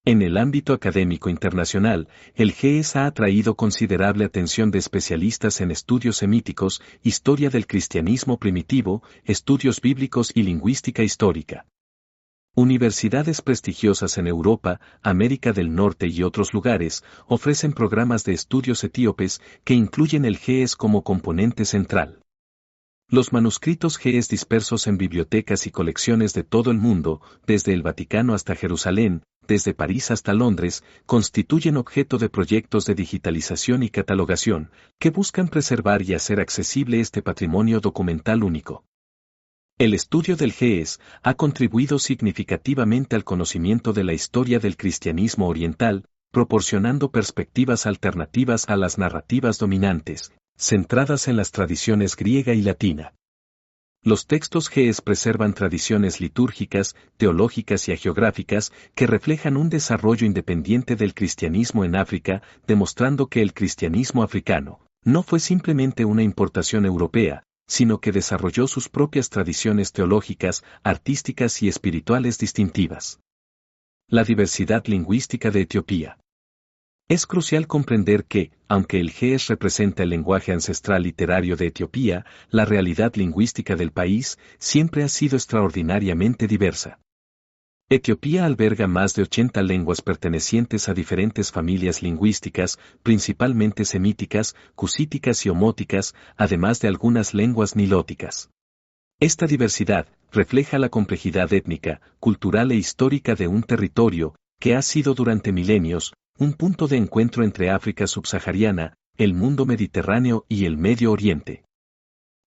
En el ámbito académico internacional, el ge'ez ha atraído considerable atención de especialistas en estudios semíticos, historia del cristianismo primitivo, estudios bíblicos y lingüística histórica. Universidades prestigiosas en Europa, América del Norte y otros lugares ofrecen programas de estudios etíopes que incluyen el ge'ez como componente central. Los manuscritos ge'ez dispersos en bibliotecas y colecciones de todo el mundo, desde el Vaticano hasta Jerusalén, desde París hasta Londres, constituyen objeto de proyectos de digitalización y catalogación, que buscan preservar y hacer accesible este patrimonio documental único. El estudio del ge'ez ha contribuido significativamente al conocimiento de la historia del cristianismo oriental, proporcionando perspectivas alternativas a las narrativas dominantes, centradas en las tradiciones griega y latina. Los textos ge'ez preservan tradiciones litúrgicas, teológicas y hagiográficas que reflejan un desarrollo independiente del cristianismo en África, demostrando que el cristianismo africano no fue simplemente una importación europea, sino que desarrolló sus propias tradiciones teológicas, artísticas y espirituales distintivas. La diversidad lingüística de Etiopía. Es crucial comprender que, aunque el ge'ez representa el lenguaje ancestral literario de Etiopía, la realidad lingüística del país siempre ha sido extraordinariamente diversa. Etiopía alberga más de 80 lenguas pertenecientes a diferentes familias lingüísticas, principalmente semíticas, cusíticas y omóticas, además de algunas lenguas nilóticas. Esta diversidad refleja la complejidad étnica, cultural e histórica de un territorio, que ha sido durante milenios, un punto de encuentro entre África subsahariana, el mundo mediterráneo y el Medio Oriente.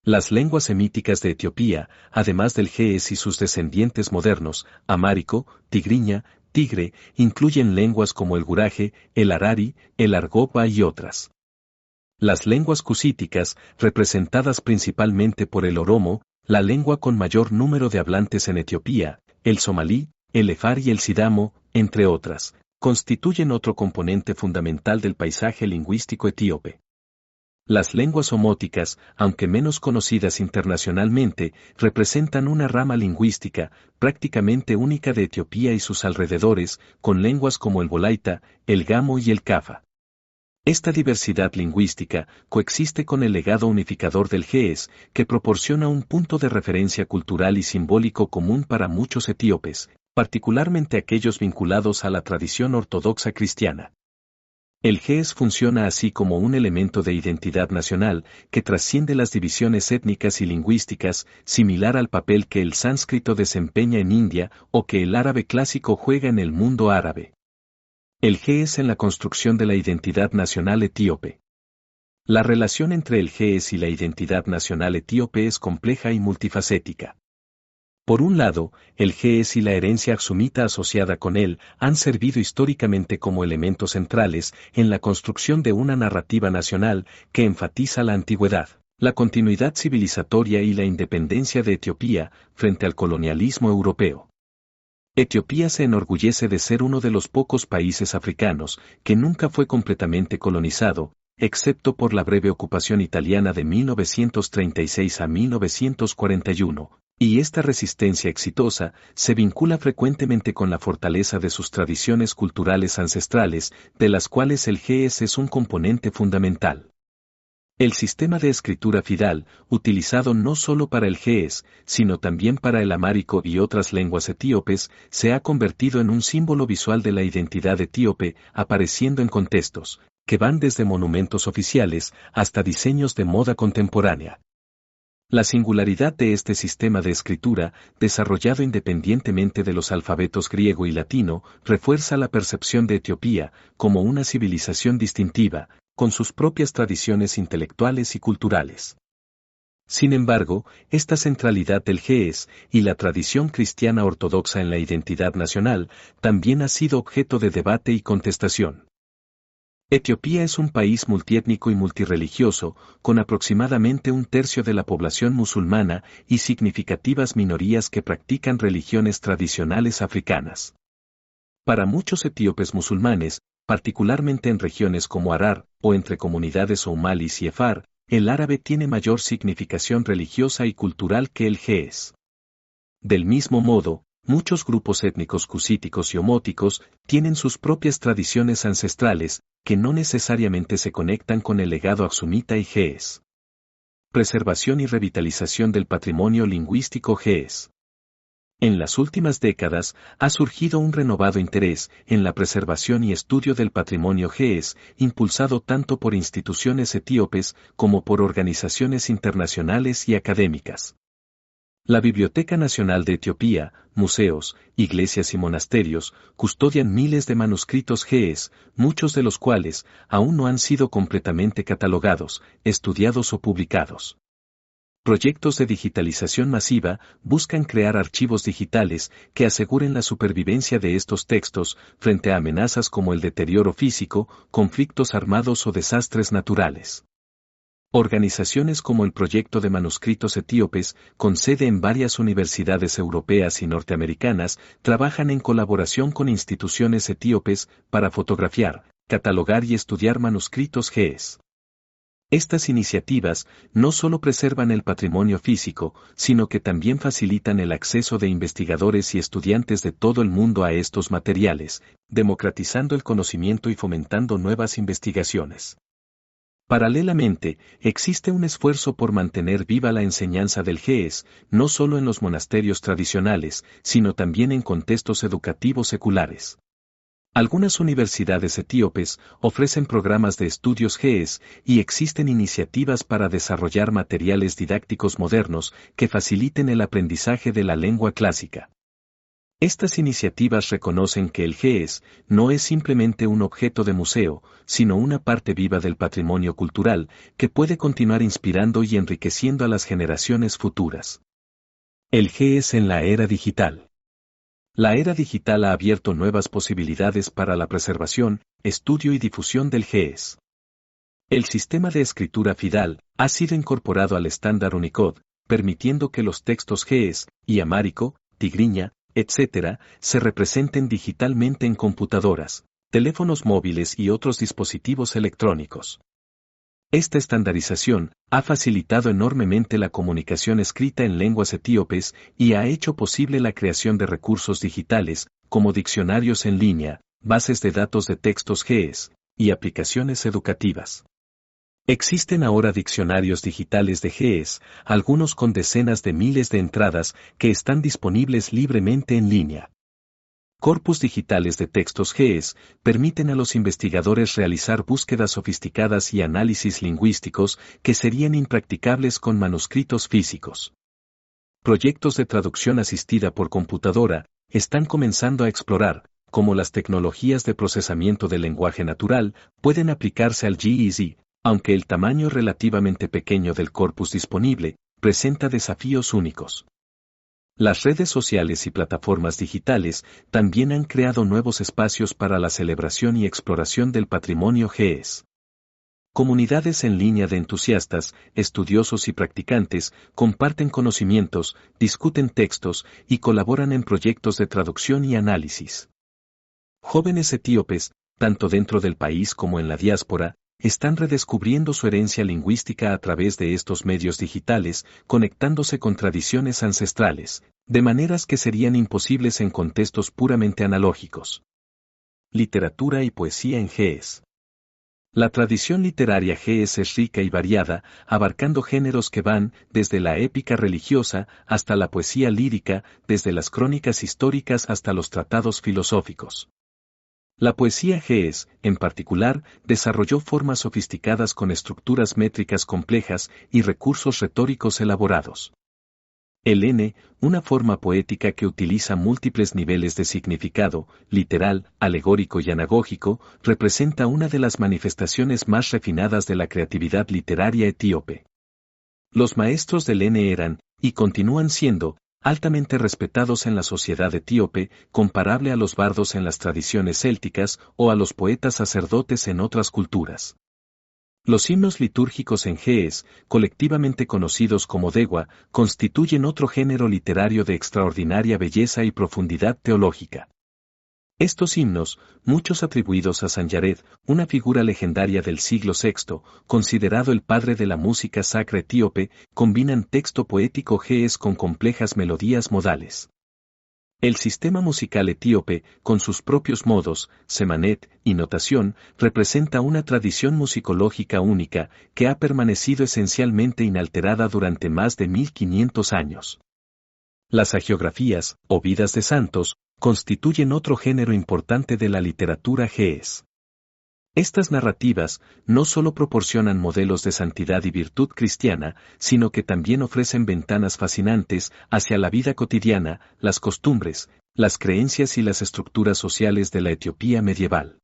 Las lenguas semíticas de Etiopía, además del ge'ez y sus descendientes modernos, amárico, tigriña, tigre, incluyen lenguas como el guraje, el harari, el argoba y otras. Las lenguas cusíticas, representadas principalmente por el oromo, la lengua con mayor número de hablantes en Etiopía, el somalí, el efar y el sidamo, entre otras, constituyen otro componente fundamental del paisaje lingüístico etíope. Las lenguas omóticas, aunque menos conocidas internacionalmente, representan una rama lingüística, prácticamente única de Etiopía y sus alrededores, con lenguas como el bolaita, el gamo y el kafa. Esta diversidad lingüística coexiste con el legado unificador del ge'ez, que proporciona un punto de referencia cultural y simbólico común para muchos etíopes, particularmente aquellos vinculados a la tradición ortodoxa cristiana. El GES funciona así como un elemento de identidad nacional que trasciende las divisiones étnicas y lingüísticas, similar al papel que el sánscrito desempeña en India o que el árabe clásico juega en el mundo árabe. El GES en la construcción de la identidad nacional etíope. La relación entre el GES y la identidad nacional etíope es compleja y multifacética. Por un lado, el GES y la herencia aksumita asociada con él han servido históricamente como elementos centrales en la construcción de una narrativa nacional que enfatiza la antigüedad, la continuidad civilizatoria y la independencia de Etiopía frente al colonialismo europeo. Etiopía se enorgullece de ser uno de los pocos países africanos que nunca fue completamente colonizado, excepto por la breve ocupación italiana de 1936 a 1941. Y esta resistencia exitosa se vincula frecuentemente con la fortaleza de sus tradiciones culturales ancestrales, de las cuales el GES es un componente fundamental. El sistema de escritura fidal, utilizado no solo para el GES, sino también para el amárico y otras lenguas etíopes, se ha convertido en un símbolo visual de la identidad etíope, apareciendo en contextos que van desde monumentos oficiales hasta diseños de moda contemporánea. La singularidad de este sistema de escritura, desarrollado independientemente de los alfabetos griego y latino, refuerza la percepción de Etiopía como una civilización distintiva, con sus propias tradiciones intelectuales y culturales. Sin embargo, esta centralidad del GES y la tradición cristiana ortodoxa en la identidad nacional también ha sido objeto de debate y contestación. Etiopía es un país multiétnico y multirreligioso, con aproximadamente un tercio de la población musulmana y significativas minorías que practican religiones tradicionales africanas. Para muchos etíopes musulmanes, particularmente en regiones como Harar, o entre comunidades Oumalis y Efar, el árabe tiene mayor significación religiosa y cultural que el GES. Del mismo modo, muchos grupos étnicos cusíticos y omóticos tienen sus propias tradiciones ancestrales, que no necesariamente se conectan con el legado aksumita y GES. Preservación y revitalización del patrimonio lingüístico GES. En las últimas décadas, ha surgido un renovado interés en la preservación y estudio del patrimonio GES, impulsado tanto por instituciones etíopes como por organizaciones internacionales y académicas. La Biblioteca Nacional de Etiopía, museos, iglesias y monasterios custodian miles de manuscritos GES, muchos de los cuales aún no han sido completamente catalogados, estudiados o publicados. Proyectos de digitalización masiva buscan crear archivos digitales que aseguren la supervivencia de estos textos frente a amenazas como el deterioro físico, conflictos armados o desastres naturales. Organizaciones como el Proyecto de Manuscritos Etíopes, con sede en varias universidades europeas y norteamericanas, trabajan en colaboración con instituciones etíopes para fotografiar, catalogar y estudiar manuscritos GES. Estas iniciativas no solo preservan el patrimonio físico, sino que también facilitan el acceso de investigadores y estudiantes de todo el mundo a estos materiales, democratizando el conocimiento y fomentando nuevas investigaciones. Paralelamente, existe un esfuerzo por mantener viva la enseñanza del GES, no solo en los monasterios tradicionales, sino también en contextos educativos seculares. Algunas universidades etíopes ofrecen programas de estudios GES y existen iniciativas para desarrollar materiales didácticos modernos que faciliten el aprendizaje de la lengua clásica. Estas iniciativas reconocen que el GES no es simplemente un objeto de museo, sino una parte viva del patrimonio cultural que puede continuar inspirando y enriqueciendo a las generaciones futuras. El GES en la era digital. La era digital ha abierto nuevas posibilidades para la preservación, estudio y difusión del GES. El sistema de escritura FIDAL ha sido incorporado al estándar Unicode, permitiendo que los textos GES y amárico, tigriña, etc., se representen digitalmente en computadoras, teléfonos móviles y otros dispositivos electrónicos. Esta estandarización ha facilitado enormemente la comunicación escrita en lenguas etíopes y ha hecho posible la creación de recursos digitales, como diccionarios en línea, bases de datos de textos GES, y aplicaciones educativas. Existen ahora diccionarios digitales de GES, algunos con decenas de miles de entradas que están disponibles libremente en línea. Corpus digitales de textos GES permiten a los investigadores realizar búsquedas sofisticadas y análisis lingüísticos que serían impracticables con manuscritos físicos. Proyectos de traducción asistida por computadora están comenzando a explorar cómo las tecnologías de procesamiento del lenguaje natural pueden aplicarse al GEZ, aunque el tamaño relativamente pequeño del corpus disponible presenta desafíos únicos. Las redes sociales y plataformas digitales también han creado nuevos espacios para la celebración y exploración del patrimonio GES. Comunidades en línea de entusiastas, estudiosos y practicantes comparten conocimientos, discuten textos y colaboran en proyectos de traducción y análisis. Jóvenes etíopes, tanto dentro del país como en la diáspora, están redescubriendo su herencia lingüística a través de estos medios digitales, conectándose con tradiciones ancestrales, de maneras que serían imposibles en contextos puramente analógicos. Literatura y poesía en GES. La tradición literaria GES es rica y variada, abarcando géneros que van desde la épica religiosa hasta la poesía lírica, desde las crónicas históricas hasta los tratados filosóficos. La poesía GES, en particular, desarrolló formas sofisticadas con estructuras métricas complejas y recursos retóricos elaborados. El N, una forma poética que utiliza múltiples niveles de significado, literal, alegórico y anagógico, representa una de las manifestaciones más refinadas de la creatividad literaria etíope. Los maestros del N eran, y continúan siendo, altamente respetados en la sociedad etíope, comparable a los bardos en las tradiciones célticas o a los poetas sacerdotes en otras culturas. Los himnos litúrgicos en GES, colectivamente conocidos como Dewa, constituyen otro género literario de extraordinaria belleza y profundidad teológica. Estos himnos, muchos atribuidos a San Yared, una figura legendaria del siglo VI, considerado el padre de la música sacra etíope, combinan texto poético GES con complejas melodías modales. El sistema musical etíope, con sus propios modos, semanet y notación, representa una tradición musicológica única que ha permanecido esencialmente inalterada durante más de 1500 años. Las hagiografías, o vidas de santos, constituyen otro género importante de la literatura GES. Estas narrativas no solo proporcionan modelos de santidad y virtud cristiana, sino que también ofrecen ventanas fascinantes hacia la vida cotidiana, las costumbres, las creencias y las estructuras sociales de la Etiopía medieval.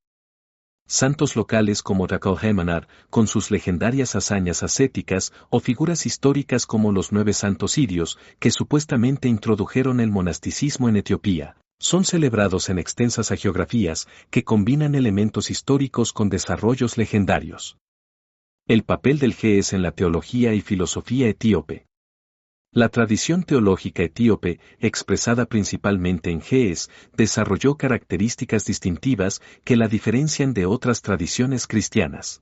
Santos locales como Dakol Hemanar, con sus legendarias hazañas ascéticas, o figuras históricas como los 9 santos sirios, que supuestamente introdujeron el monasticismo en Etiopía, son celebrados en extensas hagiografías que combinan elementos históricos con desarrollos legendarios. El papel del GES en la teología y filosofía etíope. La tradición teológica etíope, expresada principalmente en GES, desarrolló características distintivas que la diferencian de otras tradiciones cristianas.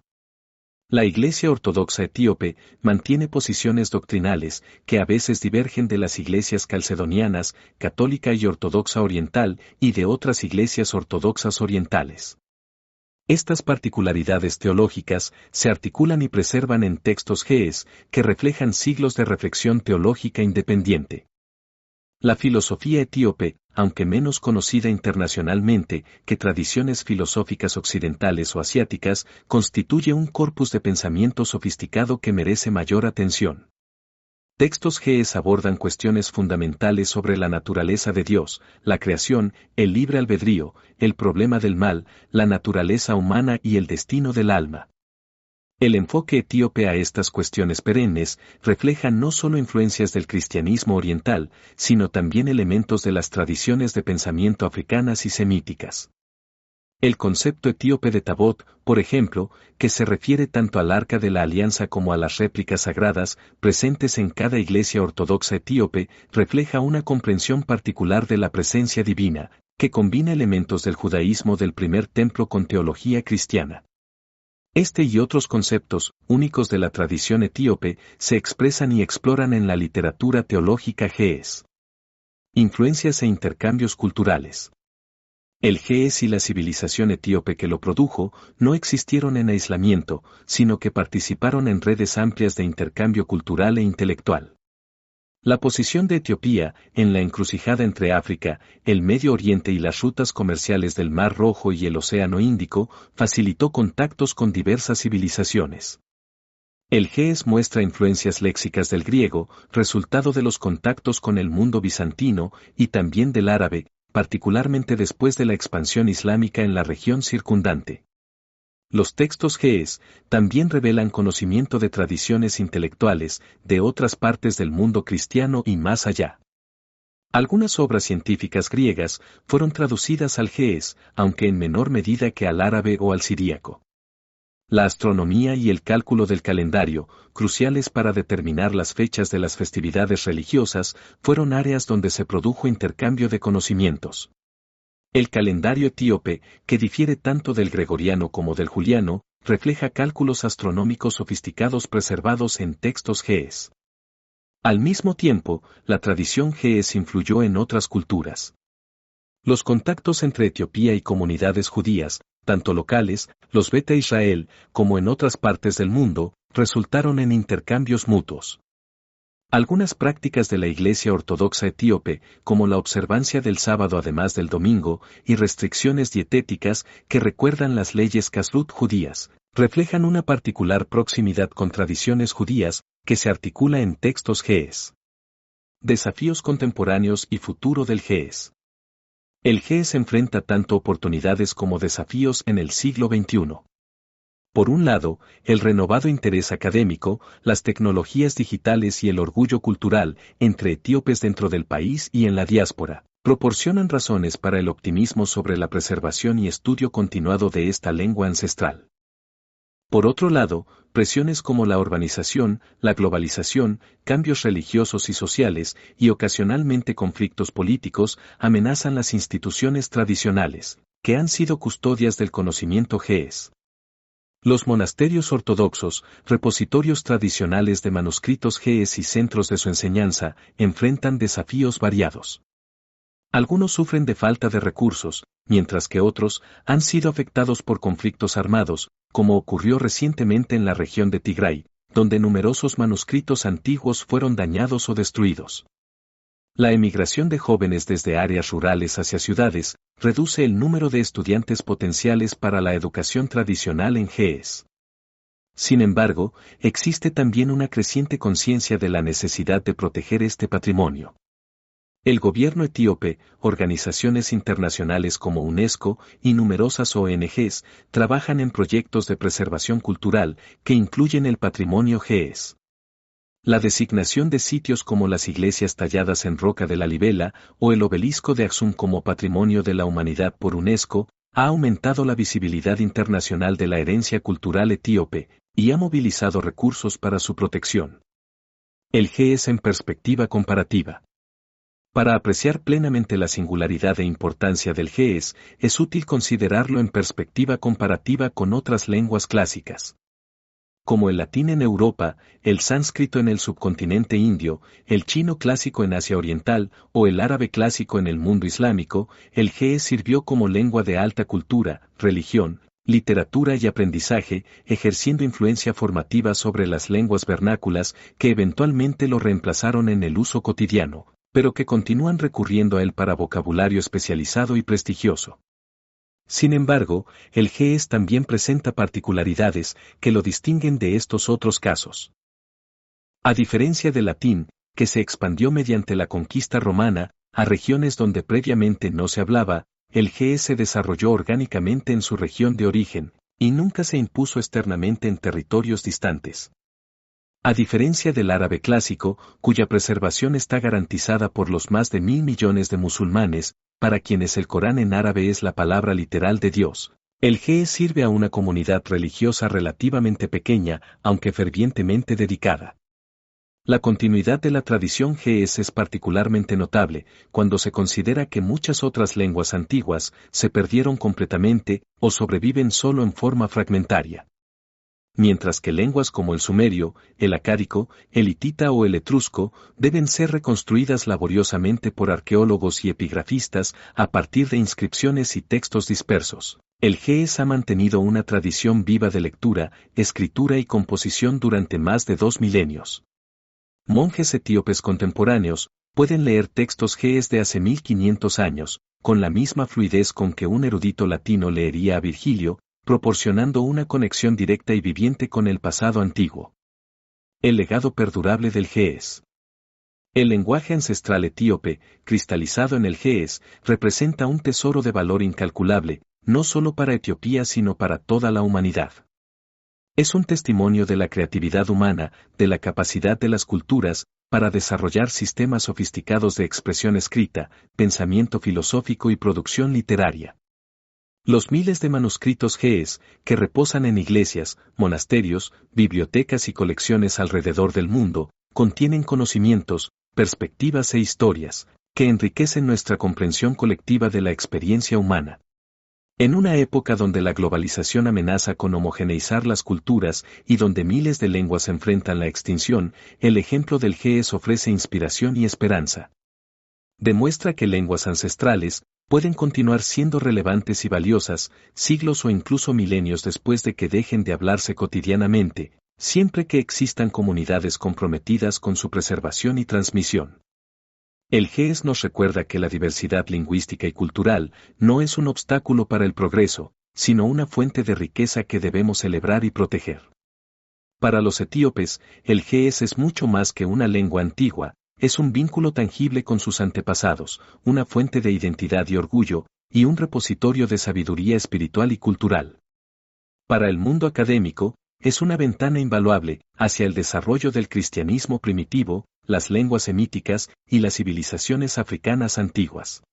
La Iglesia Ortodoxa etíope mantiene posiciones doctrinales que a veces divergen de las iglesias calcedonianas, católica y ortodoxa oriental y de otras iglesias ortodoxas orientales. Estas particularidades teológicas se articulan y preservan en textos GES que reflejan siglos de reflexión teológica independiente. La filosofía etíope, aunque menos conocida internacionalmente que tradiciones filosóficas occidentales o asiáticas, constituye un corpus de pensamiento sofisticado que merece mayor atención. Textos GES abordan cuestiones fundamentales sobre la naturaleza de Dios, la creación, el libre albedrío, el problema del mal, la naturaleza humana y el destino del alma. El enfoque etíope a estas cuestiones perennes refleja no solo influencias del cristianismo oriental, sino también elementos de las tradiciones de pensamiento africanas y semíticas. El concepto etíope de Tabot, por ejemplo, que se refiere tanto al Arca de la Alianza como a las réplicas sagradas presentes en cada iglesia ortodoxa etíope, refleja una comprensión particular de la presencia divina, que combina elementos del judaísmo del primer templo con teología cristiana. Este y otros conceptos, únicos de la tradición etíope, se expresan y exploran en la literatura teológica GES. Influencias e intercambios culturales. El GES y la civilización etíope que lo produjo no existieron en aislamiento, sino que participaron en redes amplias de intercambio cultural e intelectual. La posición de Etiopía, en la encrucijada entre África, el Medio Oriente y las rutas comerciales del Mar Rojo y el Océano Índico, facilitó contactos con diversas civilizaciones. El GES muestra influencias léxicas del griego, resultado de los contactos con el mundo bizantino y también del árabe, particularmente después de la expansión islámica en la región circundante. Los textos GES también revelan conocimiento de tradiciones intelectuales de otras partes del mundo cristiano y más allá. Algunas obras científicas griegas fueron traducidas al GES, aunque en menor medida que al árabe o al siríaco. La astronomía y el cálculo del calendario, cruciales para determinar las fechas de las festividades religiosas, fueron áreas donde se produjo intercambio de conocimientos. El calendario etíope, que difiere tanto del gregoriano como del juliano, refleja cálculos astronómicos sofisticados preservados en textos GES. Al mismo tiempo, la tradición GES influyó en otras culturas. Los contactos entre Etiopía y comunidades judías, tanto locales, los Beta Israel, como en otras partes del mundo, resultaron en intercambios mutuos. Algunas prácticas de la Iglesia Ortodoxa etíope, como la observancia del sábado además del domingo, y restricciones dietéticas que recuerdan las leyes Kashrut judías, reflejan una particular proximidad con tradiciones judías que se articula en textos GES. Desafíos contemporáneos y futuro del GES. El GES enfrenta tanto oportunidades como desafíos en el siglo XXI. Por un lado, el renovado interés académico, las tecnologías digitales y el orgullo cultural entre etíopes dentro del país y en la diáspora, proporcionan razones para el optimismo sobre la preservación y estudio continuado de esta lengua ancestral. Por otro lado, presiones como la urbanización, la globalización, cambios religiosos y sociales, y ocasionalmente conflictos políticos, amenazan las instituciones tradicionales, que han sido custodias del conocimiento GES. Los monasterios ortodoxos, repositorios tradicionales de manuscritos GES y centros de su enseñanza, enfrentan desafíos variados. Algunos sufren de falta de recursos, mientras que otros han sido afectados por conflictos armados, como ocurrió recientemente en la región de Tigray, donde numerosos manuscritos antiguos fueron dañados o destruidos. La emigración de jóvenes desde áreas rurales hacia ciudades reduce el número de estudiantes potenciales para la educación tradicional en GES. Sin embargo, existe también una creciente conciencia de la necesidad de proteger este patrimonio. El gobierno etíope, organizaciones internacionales como UNESCO y numerosas ONGs trabajan en proyectos de preservación cultural que incluyen el patrimonio GES. La designación de sitios como las iglesias talladas en roca de Lalibela o el obelisco de Aksum como Patrimonio de la Humanidad por UNESCO ha aumentado la visibilidad internacional de la herencia cultural etíope y ha movilizado recursos para su protección. El GES en perspectiva comparativa. Para apreciar plenamente la singularidad e importancia del GES, es útil considerarlo en perspectiva comparativa con otras lenguas clásicas. Como el latín en Europa, el sánscrito en el subcontinente indio, el chino clásico en Asia Oriental o el árabe clásico en el mundo islámico, el GES sirvió como lengua de alta cultura, religión, literatura y aprendizaje, ejerciendo influencia formativa sobre las lenguas vernáculas que eventualmente lo reemplazaron en el uso cotidiano, pero que continúan recurriendo a él para vocabulario especializado y prestigioso. Sin embargo, el GES también presenta particularidades que lo distinguen de estos otros casos. A diferencia del latín, que se expandió mediante la conquista romana, a regiones donde previamente no se hablaba, el GES se desarrolló orgánicamente en su región de origen, y nunca se impuso externamente en territorios distantes. A diferencia del árabe clásico, cuya preservación está garantizada por los más de 1.000 millones de musulmanes, para quienes el Corán en árabe es la palabra literal de Dios, el GES sirve a una comunidad religiosa relativamente pequeña, aunque fervientemente dedicada. La continuidad de la tradición GES es particularmente notable, cuando se considera que muchas otras lenguas antiguas se perdieron completamente o sobreviven solo en forma fragmentaria. Mientras que lenguas como el sumerio, el acádico, el hitita o el etrusco deben ser reconstruidas laboriosamente por arqueólogos y epigrafistas a partir de inscripciones y textos dispersos. El GES ha mantenido una tradición viva de lectura, escritura y composición durante más de 2 milenios. Monjes etíopes contemporáneos pueden leer textos ge'ez de hace 1500 años, con la misma fluidez con que un erudito latino leería a Virgilio, proporcionando una conexión directa y viviente con el pasado antiguo. El legado perdurable del ge'ez. El lenguaje ancestral etíope, cristalizado en el ge'ez, representa un tesoro de valor incalculable, no solo para Etiopía sino para toda la humanidad. Es un testimonio de la creatividad humana, de la capacidad de las culturas, para desarrollar sistemas sofisticados de expresión escrita, pensamiento filosófico y producción literaria. Los miles de manuscritos ge'ez, que reposan en iglesias, monasterios, bibliotecas y colecciones alrededor del mundo, contienen conocimientos, perspectivas e historias, que enriquecen nuestra comprensión colectiva de la experiencia humana. En una época donde la globalización amenaza con homogeneizar las culturas y donde miles de lenguas enfrentan la extinción, el ejemplo del ge'ez ofrece inspiración y esperanza. Demuestra que lenguas ancestrales pueden continuar siendo relevantes y valiosas, siglos o incluso milenios después de que dejen de hablarse cotidianamente, siempre que existan comunidades comprometidas con su preservación y transmisión. El ge'ez nos recuerda que la diversidad lingüística y cultural no es un obstáculo para el progreso, sino una fuente de riqueza que debemos celebrar y proteger. Para los etíopes, el ge'ez es mucho más que una lengua antigua, es un vínculo tangible con sus antepasados, una fuente de identidad y orgullo, y un repositorio de sabiduría espiritual y cultural. Para el mundo académico, es una ventana invaluable hacia el desarrollo del cristianismo primitivo, las lenguas semíticas y las civilizaciones africanas antiguas.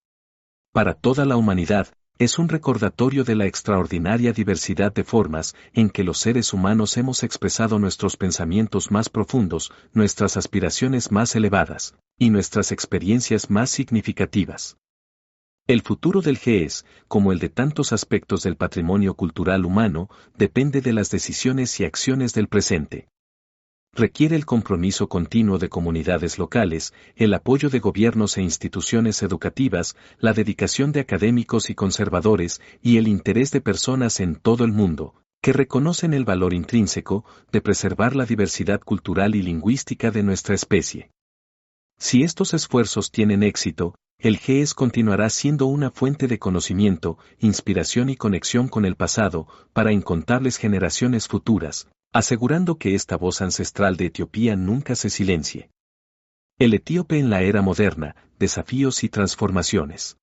Para toda la humanidad, es un recordatorio de la extraordinaria diversidad de formas en que los seres humanos hemos expresado nuestros pensamientos más profundos, nuestras aspiraciones más elevadas, y nuestras experiencias más significativas. El futuro del ge'ez, como el de tantos aspectos del patrimonio cultural humano, depende de las decisiones y acciones del presente. Requiere el compromiso continuo de comunidades locales, el apoyo de gobiernos e instituciones educativas, la dedicación de académicos y conservadores, y el interés de personas en todo el mundo, que reconocen el valor intrínseco de preservar la diversidad cultural y lingüística de nuestra especie. Si estos esfuerzos tienen éxito, el ge'ez continuará siendo una fuente de conocimiento, inspiración y conexión con el pasado, para incontables generaciones futuras, asegurando que esta voz ancestral de Etiopía nunca se silencie. El etíope en la era moderna, desafíos y transformaciones.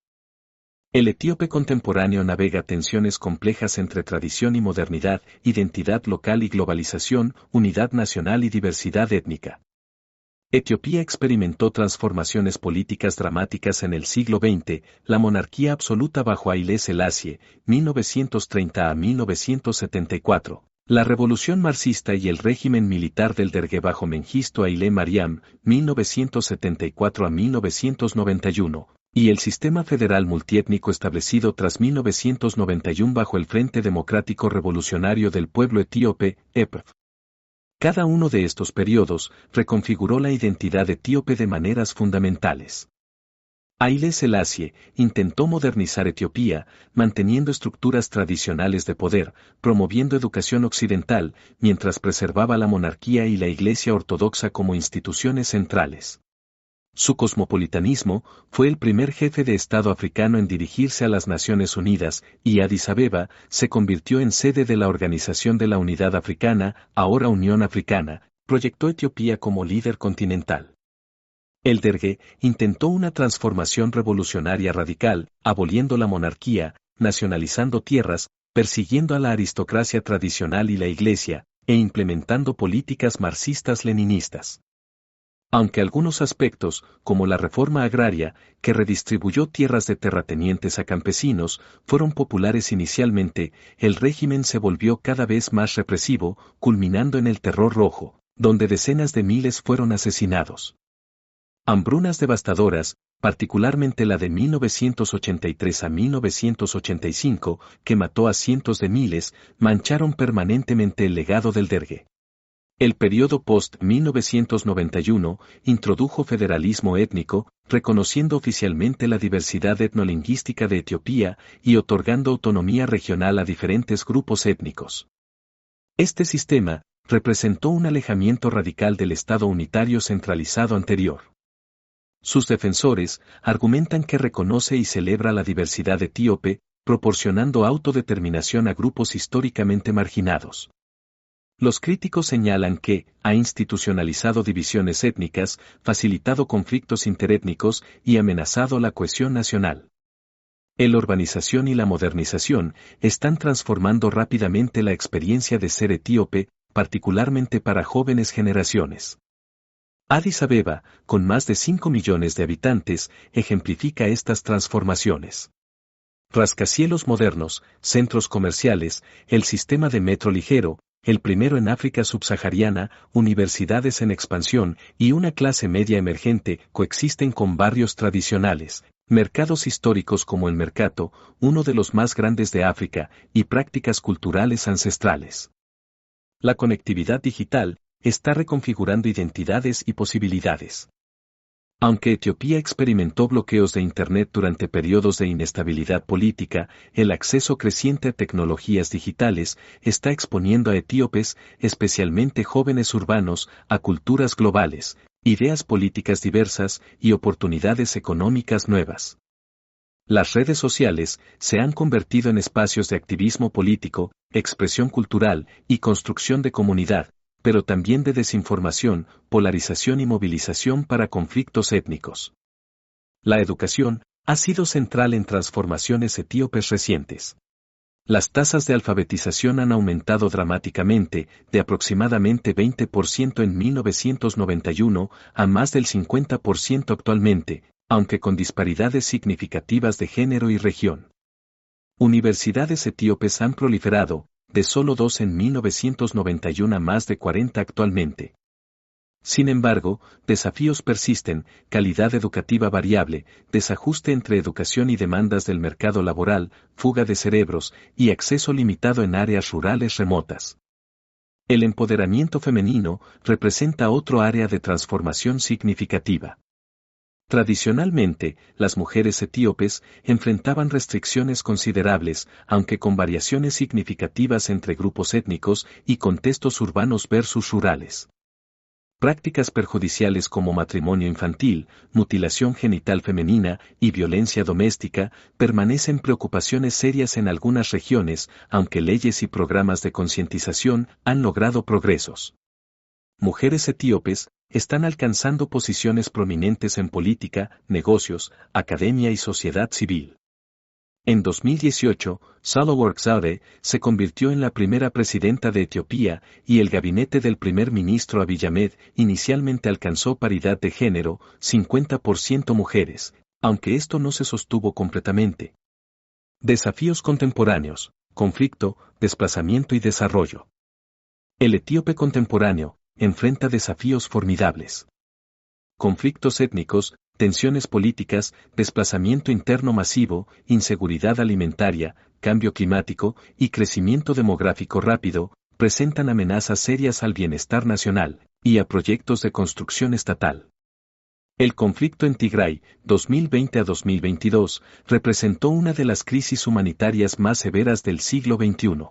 El etíope contemporáneo navega tensiones complejas entre tradición y modernidad, identidad local y globalización, unidad nacional y diversidad étnica. Etiopía experimentó transformaciones políticas dramáticas en el siglo XX, la monarquía absoluta bajo Haile Selassie, 1930 a 1974. La revolución marxista y el régimen militar del Derge bajo Mengistu Haile Mariam, 1974 a 1991, y el sistema federal multiétnico establecido tras 1991 bajo el Frente Democrático Revolucionario del Pueblo Etíope, EPRF. Cada uno de estos periodos reconfiguró la identidad etíope de maneras fundamentales. Haile Selassie intentó modernizar Etiopía, manteniendo estructuras tradicionales de poder, promoviendo educación occidental, mientras preservaba la monarquía y la Iglesia ortodoxa como instituciones centrales. Su cosmopolitanismo fue el primer jefe de Estado africano en dirigirse a las Naciones Unidas, y Addis Abeba se convirtió en sede de la Organización de la Unidad Africana, ahora Unión Africana, proyectó Etiopía como líder continental. El Derge intentó una transformación revolucionaria radical, aboliendo la monarquía, nacionalizando tierras, persiguiendo a la aristocracia tradicional y la Iglesia, e implementando políticas marxistas-leninistas. Aunque algunos aspectos, como la reforma agraria, que redistribuyó tierras de terratenientes a campesinos, fueron populares inicialmente, el régimen se volvió cada vez más represivo, culminando en el Terror Rojo, donde decenas de miles fueron asesinados. Hambrunas devastadoras, particularmente la de 1983 a 1985, que mató a cientos de miles, mancharon permanentemente el legado del Derge. El periodo post-1991 introdujo federalismo étnico, reconociendo oficialmente la diversidad etnolingüística de Etiopía y otorgando autonomía regional a diferentes grupos étnicos. Este sistema, representó un alejamiento radical del Estado unitario centralizado anterior. Sus defensores argumentan que reconoce y celebra la diversidad etíope, proporcionando autodeterminación a grupos históricamente marginados. Los críticos señalan que ha institucionalizado divisiones étnicas, facilitado conflictos interétnicos y amenazado la cohesión nacional. La urbanización y la modernización están transformando rápidamente la experiencia de ser etíope, particularmente para jóvenes generaciones. Addis Abeba, con más de 5 millones de habitantes, ejemplifica estas transformaciones. Rascacielos modernos, centros comerciales, el sistema de metro ligero, el primero en África subsahariana, universidades en expansión y una clase media emergente coexisten con barrios tradicionales, mercados históricos como el Mercato, uno de los más grandes de África, y prácticas culturales ancestrales. La conectividad digital está reconfigurando identidades y posibilidades. Aunque Etiopía experimentó bloqueos de Internet durante periodos de inestabilidad política, el acceso creciente a tecnologías digitales está exponiendo a etíopes, especialmente jóvenes urbanos, a culturas globales, ideas políticas diversas y oportunidades económicas nuevas. Las redes sociales se han convertido en espacios de activismo político, expresión cultural y construcción de comunidad, pero también de desinformación, polarización y movilización para conflictos étnicos. La educación ha sido central en transformaciones etíopes recientes. Las tasas de alfabetización han aumentado dramáticamente, de aproximadamente 20% en 1991 a más del 50% actualmente, aunque con disparidades significativas de género y región. Universidades etíopes han proliferado, de solo 2 en 1991 a más de 40 actualmente. Sin embargo, desafíos persisten, calidad educativa variable, desajuste entre educación y demandas del mercado laboral, fuga de cerebros y acceso limitado en áreas rurales remotas. El empoderamiento femenino representa otro área de transformación significativa. Tradicionalmente, las mujeres etíopes enfrentaban restricciones considerables, aunque con variaciones significativas entre grupos étnicos y contextos urbanos versus rurales. Prácticas perjudiciales como matrimonio infantil, mutilación genital femenina y violencia doméstica permanecen preocupaciones serias en algunas regiones, aunque leyes y programas de concientización han logrado progresos. Mujeres etíopes están alcanzando posiciones prominentes en política, negocios, academia y sociedad civil. En 2018, Sahle-Work Zewde se convirtió en la primera presidenta de Etiopía y el gabinete del primer ministro Abiy Ahmed inicialmente alcanzó paridad de género, 50% mujeres, aunque esto no se sostuvo completamente. Desafíos contemporáneos, conflicto, desplazamiento y desarrollo. El etíope contemporáneo enfrenta desafíos formidables. Conflictos étnicos, tensiones políticas, desplazamiento interno masivo, inseguridad alimentaria, cambio climático y crecimiento demográfico rápido, presentan amenazas serias al bienestar nacional y a proyectos de construcción estatal. El conflicto en Tigray, 2020 a 2022, representó una de las crisis humanitarias más severas del siglo XXI.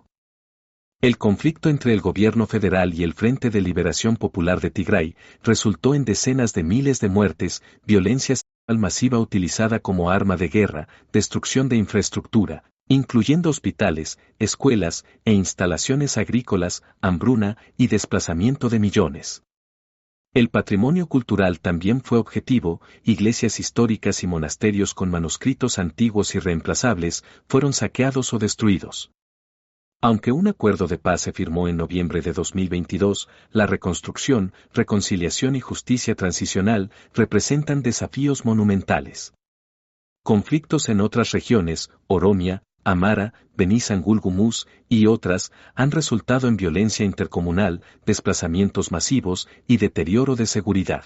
El conflicto entre el gobierno federal y el Frente de Liberación Popular de Tigray resultó en decenas de miles de muertes, violencia sexual masiva utilizada como arma de guerra, destrucción de infraestructura, incluyendo hospitales, escuelas e instalaciones agrícolas, hambruna y desplazamiento de millones. El patrimonio cultural también fue objetivo, iglesias históricas y monasterios con manuscritos antiguos y reemplazables fueron saqueados o destruidos. Aunque un acuerdo de paz se firmó en noviembre de 2022, la reconstrucción, reconciliación y justicia transicional representan desafíos monumentales. Conflictos en otras regiones, Oromia, Amara, Benishangul Gumuz y otras, han resultado en violencia intercomunal, desplazamientos masivos y deterioro de seguridad.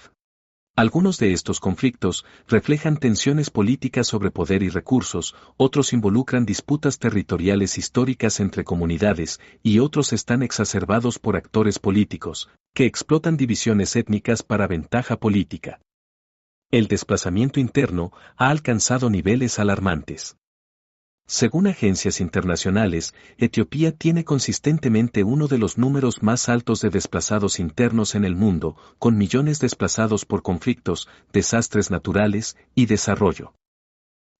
Algunos de estos conflictos reflejan tensiones políticas sobre poder y recursos, otros involucran disputas territoriales históricas entre comunidades y otros están exacerbados por actores políticos, que explotan divisiones étnicas para ventaja política. El desplazamiento interno ha alcanzado niveles alarmantes. Según agencias internacionales, Etiopía tiene consistentemente uno de los números más altos de desplazados internos en el mundo, con millones desplazados por conflictos, desastres naturales y desarrollo.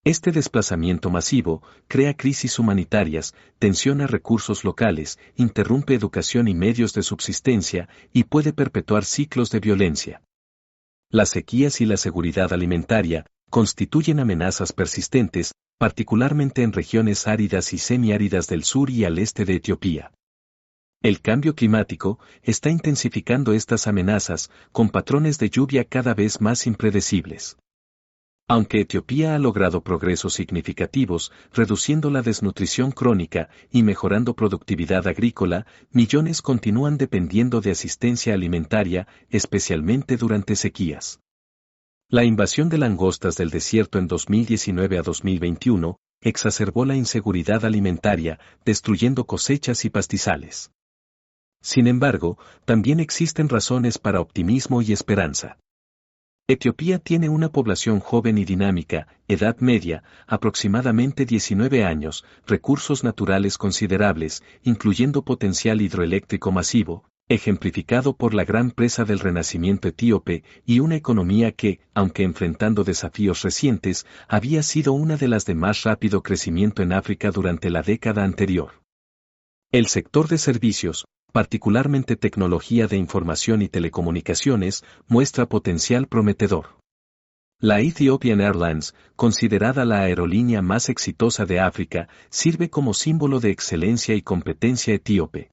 Este desplazamiento masivo crea crisis humanitarias, tensiona recursos locales, interrumpe educación y medios de subsistencia y puede perpetuar ciclos de violencia. Las sequías y la seguridad alimentaria constituyen amenazas persistentes, particularmente en regiones áridas y semiáridas del sur y al este de Etiopía. El cambio climático está intensificando estas amenazas, con patrones de lluvia cada vez más impredecibles. Aunque Etiopía ha logrado progresos significativos, reduciendo la desnutrición crónica y mejorando productividad agrícola, millones continúan dependiendo de asistencia alimentaria, especialmente durante sequías. La invasión de langostas del desierto en 2019 a 2021 exacerbó la inseguridad alimentaria, destruyendo cosechas y pastizales. Sin embargo, también existen razones para optimismo y esperanza. Etiopía tiene una población joven y dinámica, edad media, aproximadamente 19 años, recursos naturales considerables, incluyendo potencial hidroeléctrico masivo, ejemplificado por la gran presa del renacimiento etíope, y una economía que, aunque enfrentando desafíos recientes, había sido una de las de más rápido crecimiento en África durante la década anterior. El sector de servicios, particularmente tecnología de información y telecomunicaciones, muestra potencial prometedor. La Ethiopian Airlines, considerada la aerolínea más exitosa de África, sirve como símbolo de excelencia y competencia etíope.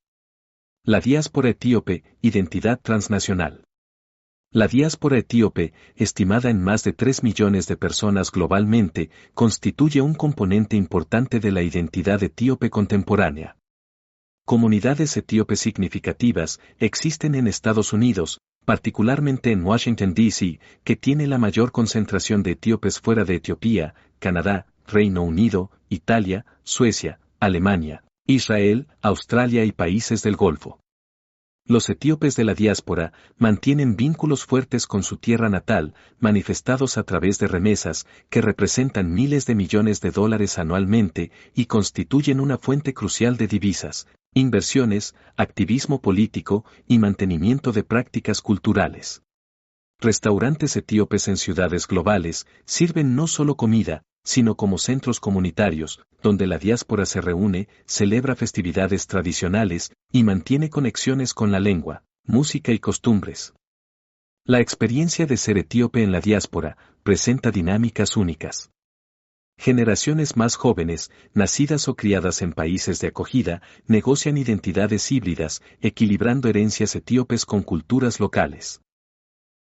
La diáspora etíope, identidad transnacional. La diáspora etíope, estimada en más de 3 millones de personas globalmente, constituye un componente importante de la identidad etíope contemporánea. Comunidades etíopes significativas existen en Estados Unidos, particularmente en Washington, D.C., que tiene la mayor concentración de etíopes fuera de Etiopía, Canadá, Reino Unido, Italia, Suecia, Alemania, Israel, Australia y países del Golfo. Los etíopes de la diáspora mantienen vínculos fuertes con su tierra natal, manifestados a través de remesas, que representan miles de millones de dólares anualmente y constituyen una fuente crucial de divisas, inversiones, activismo político y mantenimiento de prácticas culturales. Restaurantes etíopes en ciudades globales sirven no solo comida, sino como centros comunitarios, donde la diáspora se reúne, celebra festividades tradicionales y mantiene conexiones con la lengua, música y costumbres. La experiencia de ser etíope en la diáspora presenta dinámicas únicas. Generaciones más jóvenes, nacidas o criadas en países de acogida, negocian identidades híbridas, equilibrando herencias etíopes con culturas locales.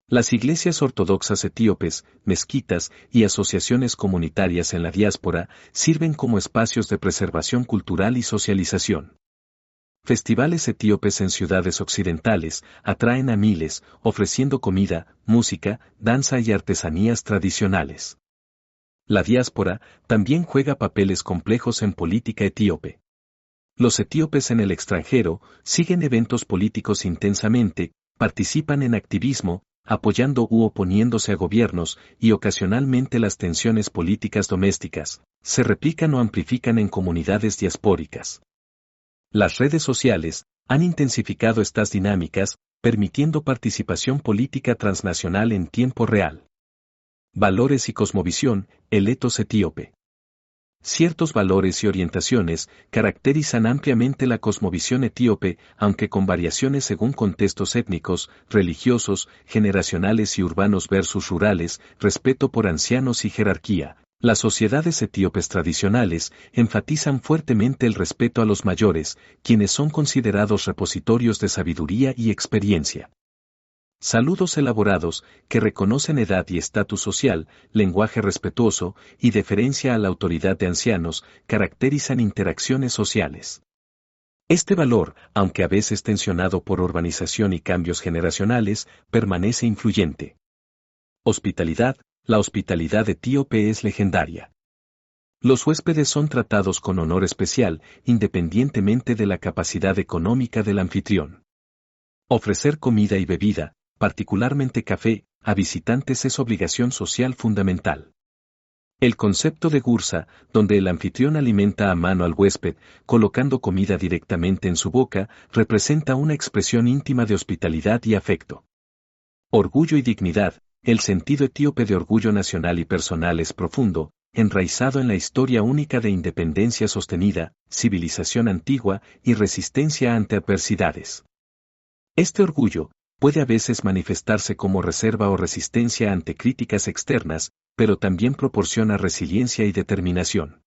Las iglesias ortodoxas etíopes, mezquitas y asociaciones comunitarias en la diáspora sirven como espacios de preservación cultural y socialización. Festivales etíopes en ciudades occidentales atraen a miles, ofreciendo comida, música, danza y artesanías tradicionales. La diáspora también juega papeles complejos en política etíope. Los etíopes en el extranjero siguen eventos políticos intensamente, participan en activismo, apoyando u oponiéndose a gobiernos, y ocasionalmente las tensiones políticas domésticas se replican o amplifican en comunidades diaspóricas. Las redes sociales han intensificado estas dinámicas, permitiendo participación política transnacional en tiempo real. Valores y cosmovisión, el etos etíope. Ciertos valores y orientaciones caracterizan ampliamente la cosmovisión etíope, aunque con variaciones según contextos étnicos, religiosos, generacionales y urbanos versus rurales, respeto por ancianos y jerarquía. Las sociedades etíopes tradicionales enfatizan fuertemente el respeto a los mayores, quienes son considerados repositorios de sabiduría y experiencia. Saludos elaborados, que reconocen edad y estatus social, lenguaje respetuoso y deferencia a la autoridad de ancianos, caracterizan interacciones sociales. Este valor, aunque a veces tensionado por urbanización y cambios generacionales, permanece influyente. Hospitalidad, la hospitalidad etíope es legendaria. Los huéspedes son tratados con honor especial, independientemente de la capacidad económica del anfitrión. Ofrecer comida y bebida, particularmente café, a visitantes es obligación social fundamental. El concepto de gursa, donde el anfitrión alimenta a mano al huésped, colocando comida directamente en su boca, representa una expresión íntima de hospitalidad y afecto. Orgullo y dignidad. El sentido etíope de orgullo nacional y personal es profundo, enraizado en la historia única de independencia sostenida, civilización antigua y resistencia ante adversidades. Este orgullo puede a veces manifestarse como reserva o resistencia ante críticas externas, pero también proporciona resiliencia y determinación.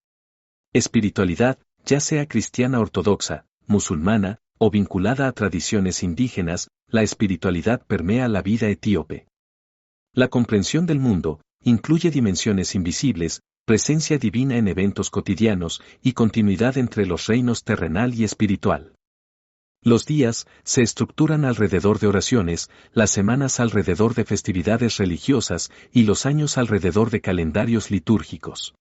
Espiritualidad, ya sea cristiana ortodoxa, musulmana, o vinculada a tradiciones indígenas, la espiritualidad permea la vida etíope. La comprensión del mundo incluye dimensiones invisibles, presencia divina en eventos cotidianos y continuidad entre los reinos terrenal y espiritual. Los días se estructuran alrededor de oraciones, las semanas alrededor de festividades religiosas y los años alrededor de calendarios litúrgicos.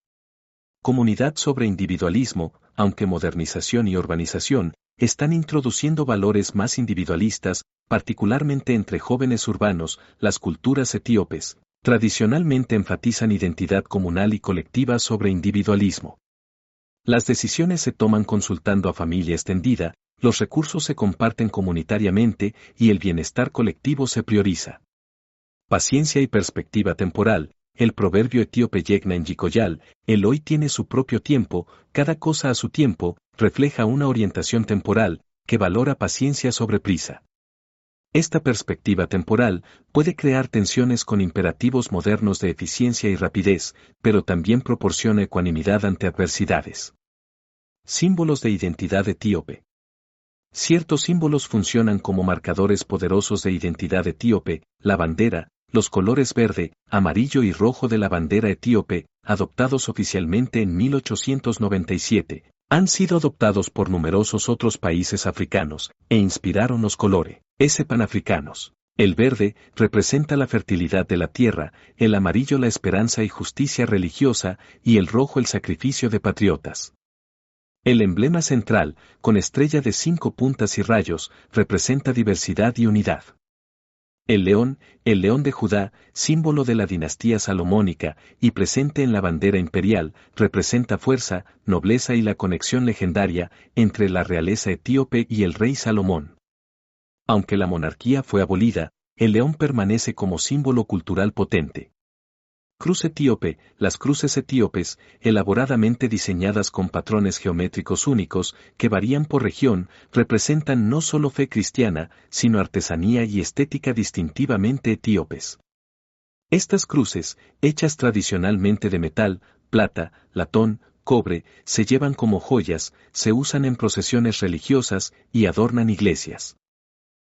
Comunidad sobre individualismo, aunque modernización y urbanización están introduciendo valores más individualistas, particularmente entre jóvenes urbanos, las culturas etíopes tradicionalmente enfatizan identidad comunal y colectiva sobre individualismo. Las decisiones se toman consultando a familia extendida, los recursos se comparten comunitariamente y el bienestar colectivo se prioriza. Paciencia y perspectiva temporal. El proverbio etíope Yegna en Yikoyal, el hoy tiene su propio tiempo, cada cosa a su tiempo, refleja una orientación temporal, que valora paciencia sobre prisa. Esta perspectiva temporal puede crear tensiones con imperativos modernos de eficiencia y rapidez, pero también proporciona ecuanimidad ante adversidades. Símbolos de identidad etíope. Ciertos símbolos funcionan como marcadores poderosos de identidad etíope, la bandera, los colores verde, amarillo y rojo de la bandera etíope, adoptados oficialmente en 1897, han sido adoptados por numerosos otros países africanos, e inspiraron los colores panafricanos. El verde representa la fertilidad de la tierra, el amarillo la esperanza y justicia religiosa, y el rojo el sacrificio de patriotas. El emblema central, con estrella de 5 puntas y rayos, representa diversidad y unidad. El león de Judá, símbolo de la dinastía salomónica, y presente en la bandera imperial, representa fuerza, nobleza y la conexión legendaria entre la realeza etíope y el rey Salomón. Aunque la monarquía fue abolida, el león permanece como símbolo cultural potente. Cruz etíope. Las cruces etíopes, elaboradamente diseñadas con patrones geométricos únicos, que varían por región, representan no solo fe cristiana, sino artesanía y estética distintivamente etíopes. Estas cruces, hechas tradicionalmente de metal, plata, latón, cobre, se llevan como joyas, se usan en procesiones religiosas y adornan iglesias.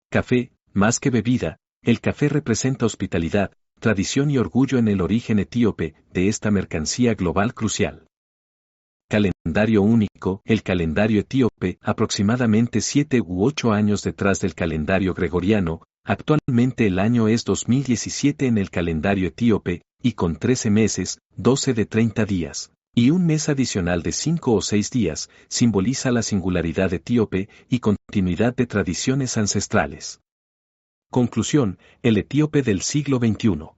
Café, más que bebida, el café representa hospitalidad, tradición y orgullo en el origen etíope de esta mercancía global crucial. Calendario único. El calendario etíope, aproximadamente 7 u 8 años detrás del calendario gregoriano, actualmente el año es 2017 en el calendario etíope, y con 13 meses, 12 de 30 días, y un mes adicional de 5 o 6 días, simboliza la singularidad etíope y continuidad de tradiciones ancestrales. Conclusión, el etíope del siglo XXI.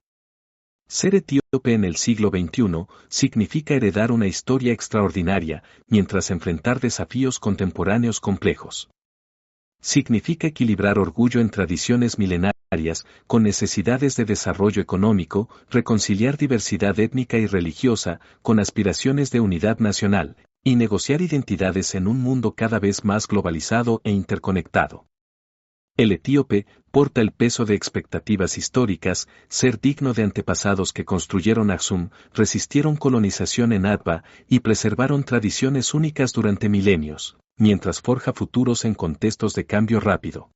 Ser etíope en el siglo XXI significa heredar una historia extraordinaria, mientras enfrentar desafíos contemporáneos complejos. Significa equilibrar orgullo en tradiciones milenarias, con necesidades de desarrollo económico, reconciliar diversidad étnica y religiosa, con aspiraciones de unidad nacional, y negociar identidades en un mundo cada vez más globalizado e interconectado. El etíope porta el peso de expectativas históricas, ser digno de antepasados que construyeron Aksum, resistieron colonización en Adva y preservaron tradiciones únicas durante milenios, mientras forja futuros en contextos de cambio rápido.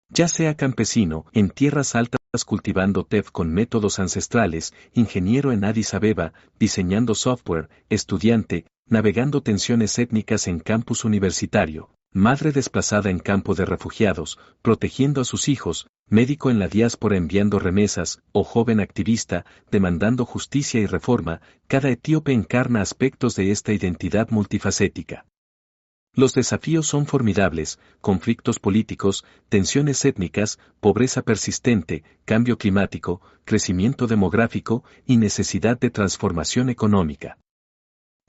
Ya sea campesino, en tierras altas cultivando tef con métodos ancestrales, ingeniero en Addis Abeba, diseñando software, estudiante, navegando tensiones étnicas en campus universitario, madre desplazada en campo de refugiados, protegiendo a sus hijos, médico en la diáspora enviando remesas, o joven activista, demandando justicia y reforma, cada etíope encarna aspectos de esta identidad multifacética. Los desafíos son formidables: conflictos políticos, tensiones étnicas, pobreza persistente, cambio climático, crecimiento demográfico y necesidad de transformación económica.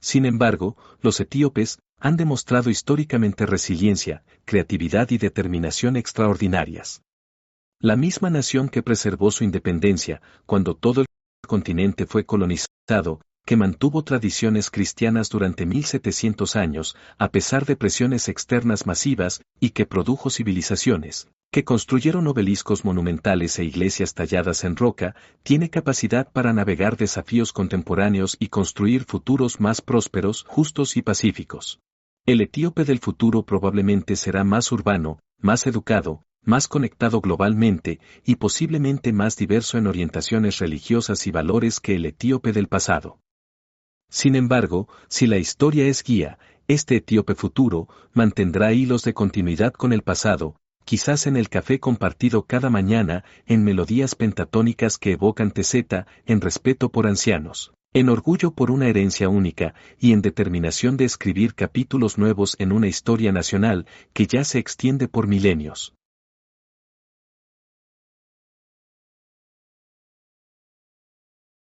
Sin embargo, los etíopes han demostrado históricamente resiliencia, creatividad y determinación extraordinarias. La misma nación que preservó su independencia cuando todo el continente fue colonizado, que mantuvo tradiciones cristianas durante 1700 años, a pesar de presiones externas masivas, y que produjo civilizaciones, que construyeron obeliscos monumentales e iglesias talladas en roca, tiene capacidad para navegar desafíos contemporáneos y construir futuros más prósperos, justos y pacíficos. El etíope del futuro probablemente será más urbano, más educado, más conectado globalmente, y posiblemente más diverso en orientaciones religiosas y valores que el etíope del pasado. Sin embargo, si la historia es guía, este etíope futuro mantendrá hilos de continuidad con el pasado, quizás en el café compartido cada mañana, en melodías pentatónicas que evocan Teseta, en respeto por ancianos, en orgullo por una herencia única, y en determinación de escribir capítulos nuevos en una historia nacional que ya se extiende por milenios.